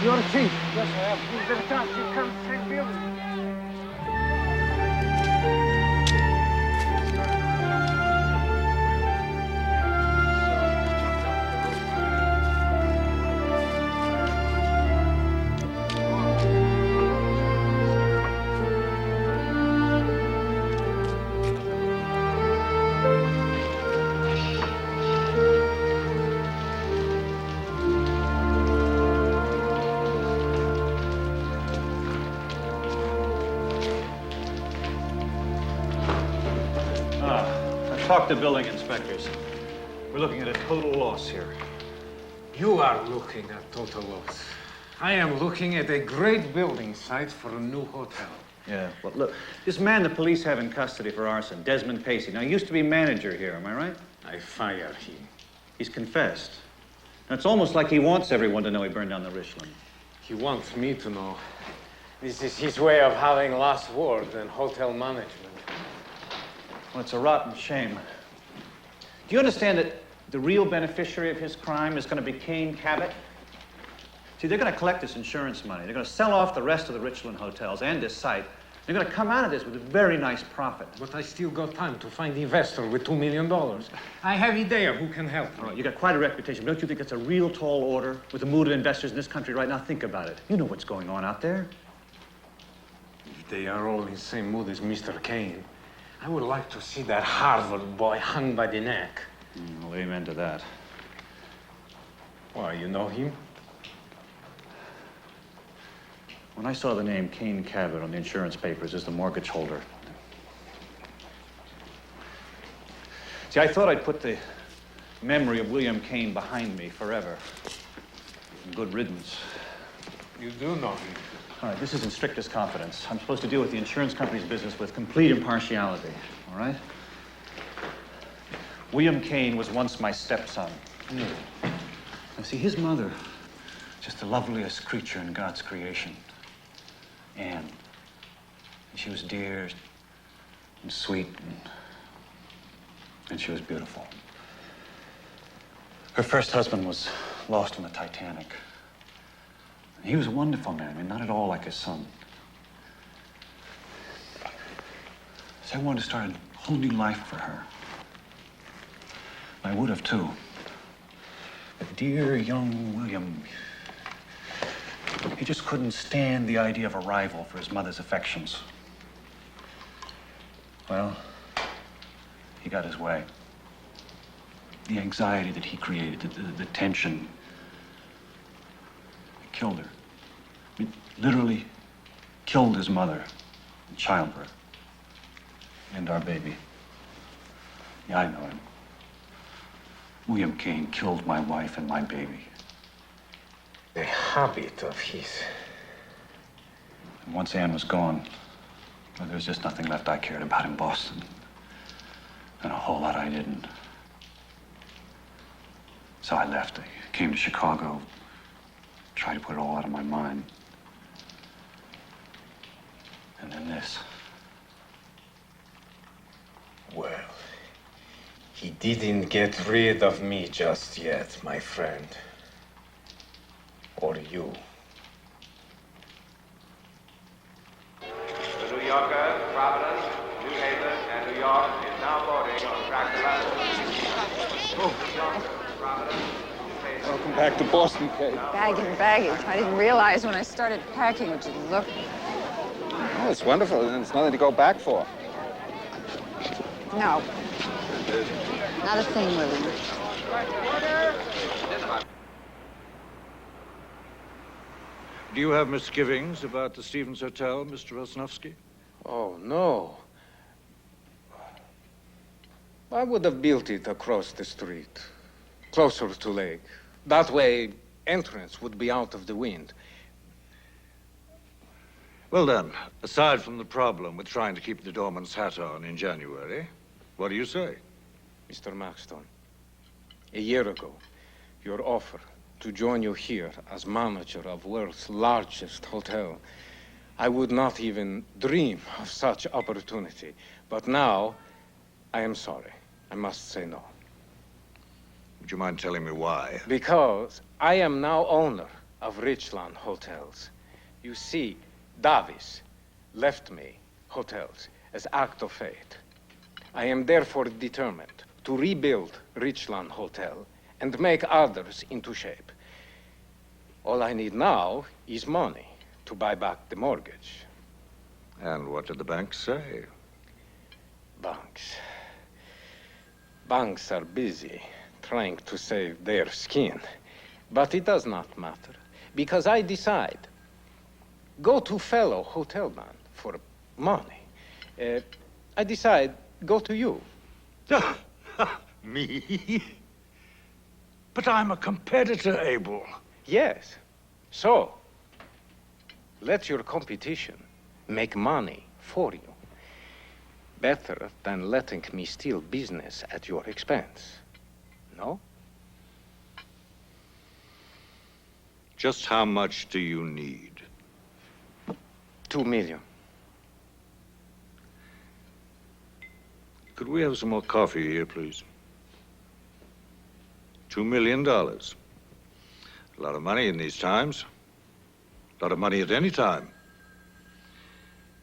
Your chief. Yes, I am. Who's the chance you come to the building? Talk to building inspectors. We're looking at a total loss here. You are looking at total loss. I am looking at a great building site for a new hotel. Yeah, well, look, this man the police have in custody for arson, Desmond Pacey. Now, he used to be manager here, am I right? I fired him. He's confessed. Now, it's almost like he wants everyone to know he burned down the Richland. He wants me to know. This is his way of having last word in hotel management. Well, it's a rotten shame. Do you understand that the real beneficiary of his crime is going to be Kane Cabot? See, they're going to collect this insurance money. They're going to sell off the rest of the Richland hotels and this site. They're going to come out of this with a very nice profit. But I still got time to find the investor with $2 million. I have idea who can help me. All right, you got quite a reputation. Don't you think that's a real tall order with the mood of investors in this country right now? Think about it. You know what's going on out there. If they are all in the same mood as Mr. Kane, I would like to see that Harvard boy hung by the neck. Well, amen to that. Why, you know him? When I saw the name Kane Cabot on the insurance papers as the mortgage holder, see, I thought I'd put the memory of William Kane behind me forever. Good riddance. You do know him. All right, this is in strictest confidence. I'm supposed to deal with the insurance company's business with complete impartiality, all right? William Kane was once my stepson. Now, see, his mother, just the loveliest creature in God's creation. Anne. She was dear and sweet, and she was beautiful. Her first husband was lost on the Titanic. He was a wonderful man, I mean, not at all like his son. So I wanted to start a whole new life for her. I would have, too. But dear young William, he just couldn't stand the idea of a rival for his mother's affections. Well, he got his way. The anxiety that he created, the tension, it killed her. It literally killed his mother in childbirth. And our baby. Yeah, I know him. William Kane killed my wife and my baby. A habit of his. And once Anne was gone, well, there was just nothing left I cared about in Boston. And a whole lot I didn't. So I left. I came to Chicago, tried to put it all out of my mind. And then this. Well, he didn't get rid of me just yet, my friend. Or you. The New Yorker, Providence, New Haven, and New York is now boarding on track 11. Welcome back to Boston, Kate. Baggage. I didn't realize when I started packing what you'd look. Oh, it's wonderful, and it's nothing to go back for. No. Not a thing, William. Do you have misgivings about the Stevens Hotel, Mr. Rosnowski? Oh, no. I would have built it across the street, closer to lake. That way, entrance would be out of the wind. Well then, aside from the problem with trying to keep the doorman's hat on in January, what do you say? Mr. Maxton, a year ago, your offer to join you here as manager of world's largest hotel, I would not even dream of such opportunity. But now, I am sorry. I must say no. Would you mind telling me why? Because I am now owner of Richland Hotels. You see, Davis left me hotels as act of fate. I am therefore determined to rebuild Richland Hotel and make others into shape. All I need now is money to buy back the mortgage. And what did the banks say? Banks are busy trying to save their skin. But it does not matter, because I decide, go to fellow hotel man for money. I decide, go to you. Me? But I'm a competitor, Abel. Yes. So, let your competition make money for you. Better than letting me steal business at your expense. No? Just how much do you need? $2 million. Could we have some more coffee here, please? $2 million. A lot of money in these times. A lot of money at any time.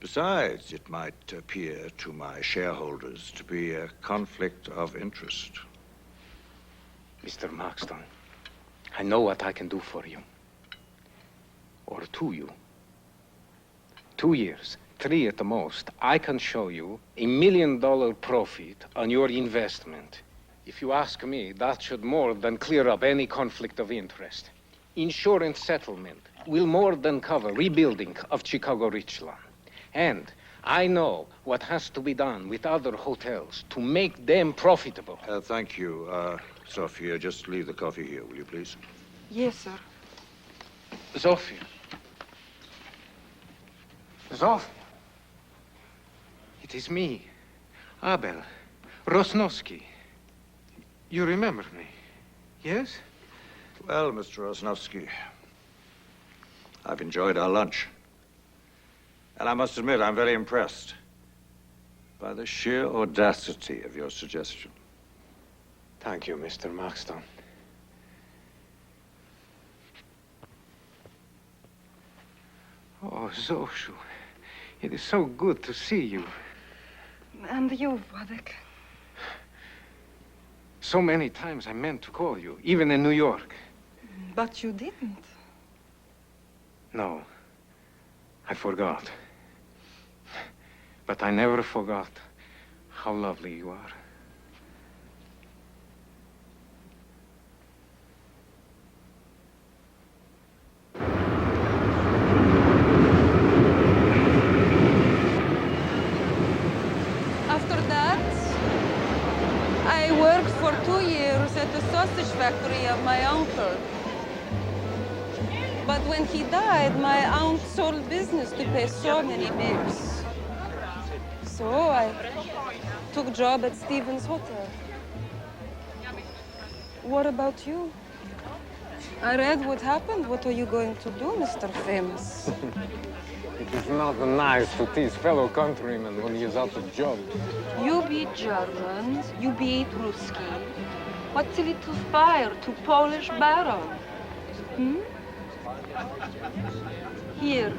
Besides, it might appear to my shareholders to be a conflict of interest. Mr. Maxton, I know what I can do for you. Or to you. 2 years, 3 at the most, I can show you $1 million profit on your investment. If you ask me, that should more than clear up any conflict of interest. Insurance settlement will more than cover rebuilding of Chicago Richland. And I know what has to be done with other hotels to make them profitable. Thank you, Sophia. Just leave the coffee here, will you, please? Yes, sir. Sophia. It is me, Abel Rosnowski. You remember me, yes? Well, Mr. Rosnowski, I've enjoyed our lunch. And I must admit, I'm very impressed by the sheer audacity of your suggestion. Thank you, Mr. Maxton. Oh, Zoshu, it is so good to see you. And you, Władek. So many times I meant to call you, even in New York. But you didn't. No, I forgot. But I never forgot how lovely you are. After that, I worked for 2 years at the sausage factory of my uncle. But when he died, my aunt sold business to pay so many bills. So I took job at Stevens Hotel. What about you? I read what happened. What are you going to do, Mr. Famous? It is not nice to tease fellow countrymen when he is out of job. You be German, you be Ruski. What's a little fire to Polish baron? Hmm? Here.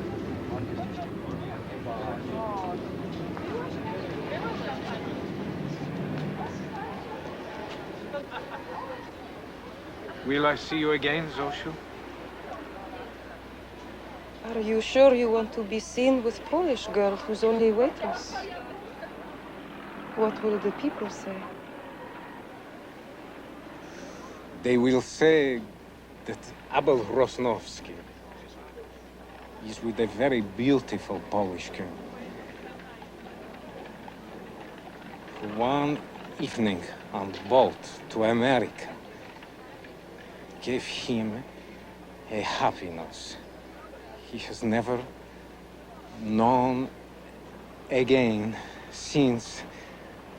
Will I see you again, Zoshu? Are you sure you want to be seen with Polish girl who's only waitress? What will the people say? They will say that Abel Rosnowski is with a very beautiful Polish girl. For one evening on boat to America gave him a happiness he has never known again since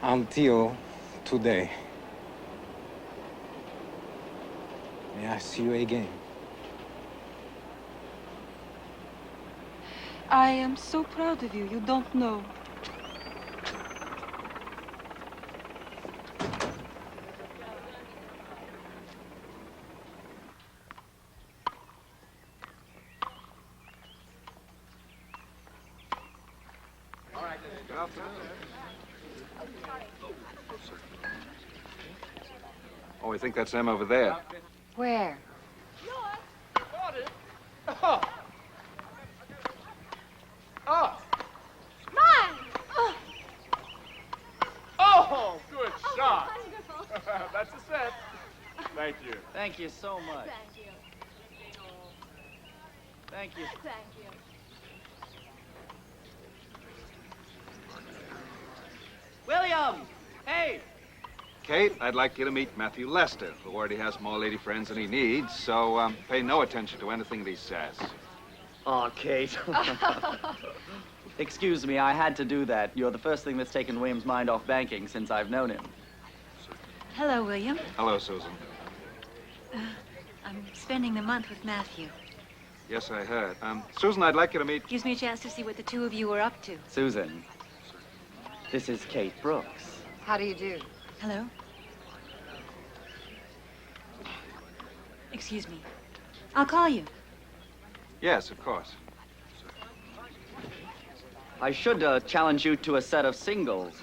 until today. May I see you again? I am so proud of you, you don't know. Oh, I think that's them over there. Where? Oh! Oh! Mine! Oh, good shot. Wonderful. That's a set. Thank you. Thank you so much. Thank you. Thank you. Thank you. William! Hey! Kate, I'd like you to meet Matthew Lester, who already has more lady friends than he needs, so pay no attention to anything that he says. Oh, Kate. Excuse me, I had to do that. You're the first thing that's taken William's mind off banking since I've known him. Hello, William. Hello, Susan. I'm spending the month with Matthew. Yes, I heard. Susan, I'd like you to meet... Gives me a chance to see what the two of you are up to. Susan, this is Kate Brooks. How do you do? Hello? Excuse me. I'll call you. Yes, of course. I should challenge you to a set of singles.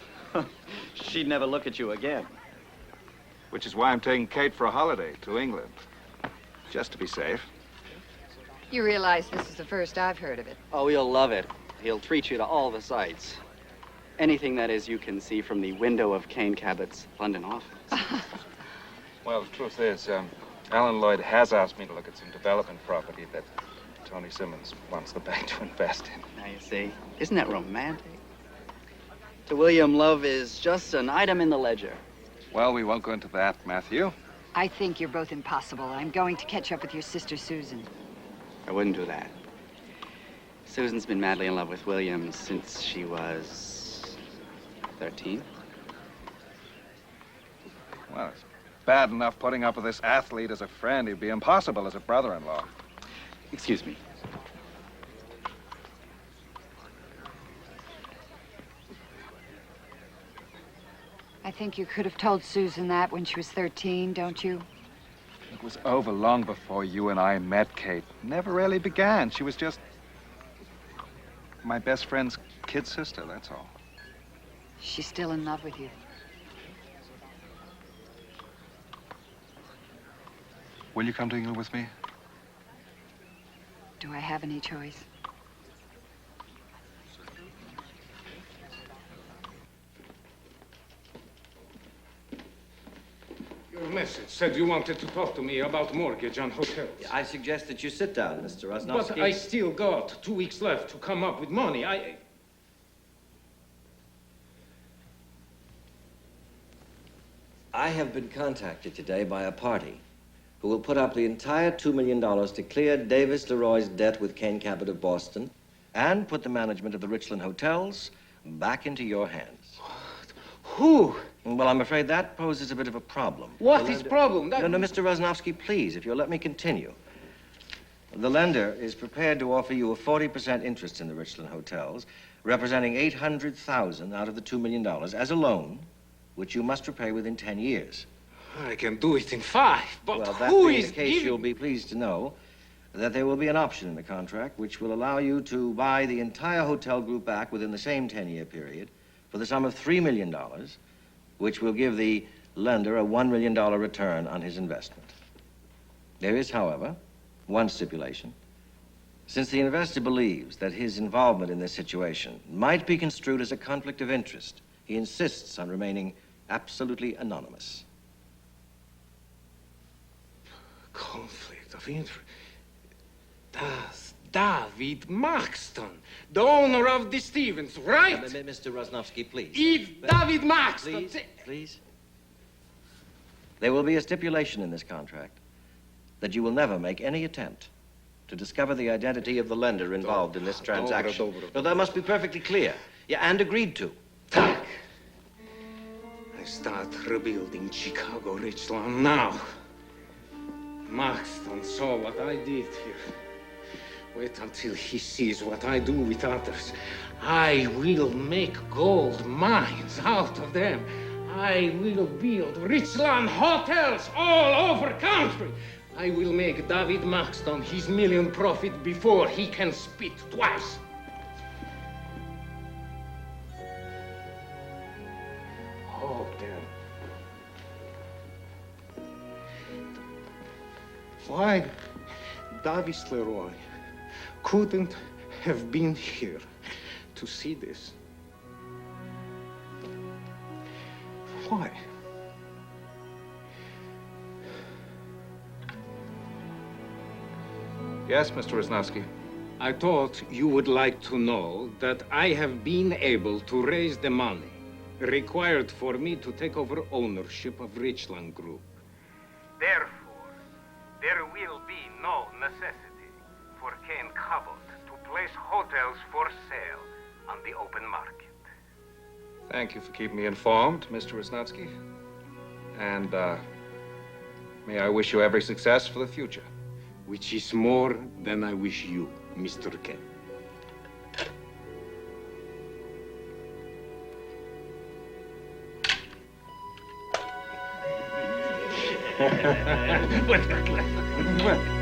She'd never look at you again. Which is why I'm taking Kate for a holiday to England. Just to be safe. You realize this is the first I've heard of it. Oh, you'll love it. He'll treat you to all the sights. Anything, that is, you can see from the window of Kane Cabot's London office. Well, the truth is, Alan Lloyd has asked me to look at some development property that Tony Simmons wants the bank to invest in. Now, you see, isn't that romantic? To William, love is just an item in the ledger. Well, we won't go into that, Matthew. I think you're both impossible. I'm going to catch up with your sister, Susan. I wouldn't do that. Susan's been madly in love with William since she was 13. Well, it's bad enough putting up with this athlete as a friend. He'd be impossible as a brother-in-law. Excuse me. I think you could have told Susan that when she was 13, don't you? It was over long before you and I met, Kate. Never really began. She was just my best friend's kid sister, that's all. She's still in love with you. Will you come to England with me? Do I have any choice? Your message said you wanted to talk to me about mortgage on hotels. I suggest that you sit down, Mr. Rosnowski. But I still got 2 weeks left to come up with money. I have been contacted today by a party who will put up the entire $2 million to clear Davis Leroy's debt with Kane Cabot of Boston and put the management of the Richland Hotels back into your hands. Who? Well, I'm afraid that poses a bit of a problem. What is problem? No, Mr. Rosnowski, please, if you'll let me continue. The lender is prepared to offer you a 40% interest in the Richland Hotels, representing $800,000 out of the $2 million as a loan, which you must repay within 10 years. I can do it in 5, but well, that who being is the case, you'll be pleased to know that there will be an option in the contract which will allow you to buy the entire hotel group back within the same 10-year period for the sum of $3 million, which will give the lender a $1 million return on his investment. There is, however, one stipulation. Since the investor believes that his involvement in this situation might be construed as a conflict of interest, he insists on remaining absolutely anonymous. Conflict of interest. That's David Maxton, the owner of the Stevens, right? Mr. Rosnowski, please. It's David Maxton. Please. There will be a stipulation in this contract that you will never make any attempt to discover the identity of the lender involved in this transaction. No, that must be perfectly clear. Yeah, and agreed to. Tak. I start rebuilding Chicago Richland now. Maxton saw what I did here. Wait until he sees what I do with others. I will make gold mines out of them. I will build Richland hotels all over country. I will make David Maxton his million profit before he can spit twice. Oh, damn. Why Davis Leroy couldn't have been here to see this? Why? Yes, Mr. Rosnowski. I thought you would like to know that I have been able to raise the money required for me to take over ownership of Richland Group. Therefore, there will be no necessity for Kane Cabot to place hotels for sale on the open market. Thank you for keeping me informed, Mr. Rosnowski. And, may I wish you every success for the future. Which is more than I wish you, Mr. Kane. What?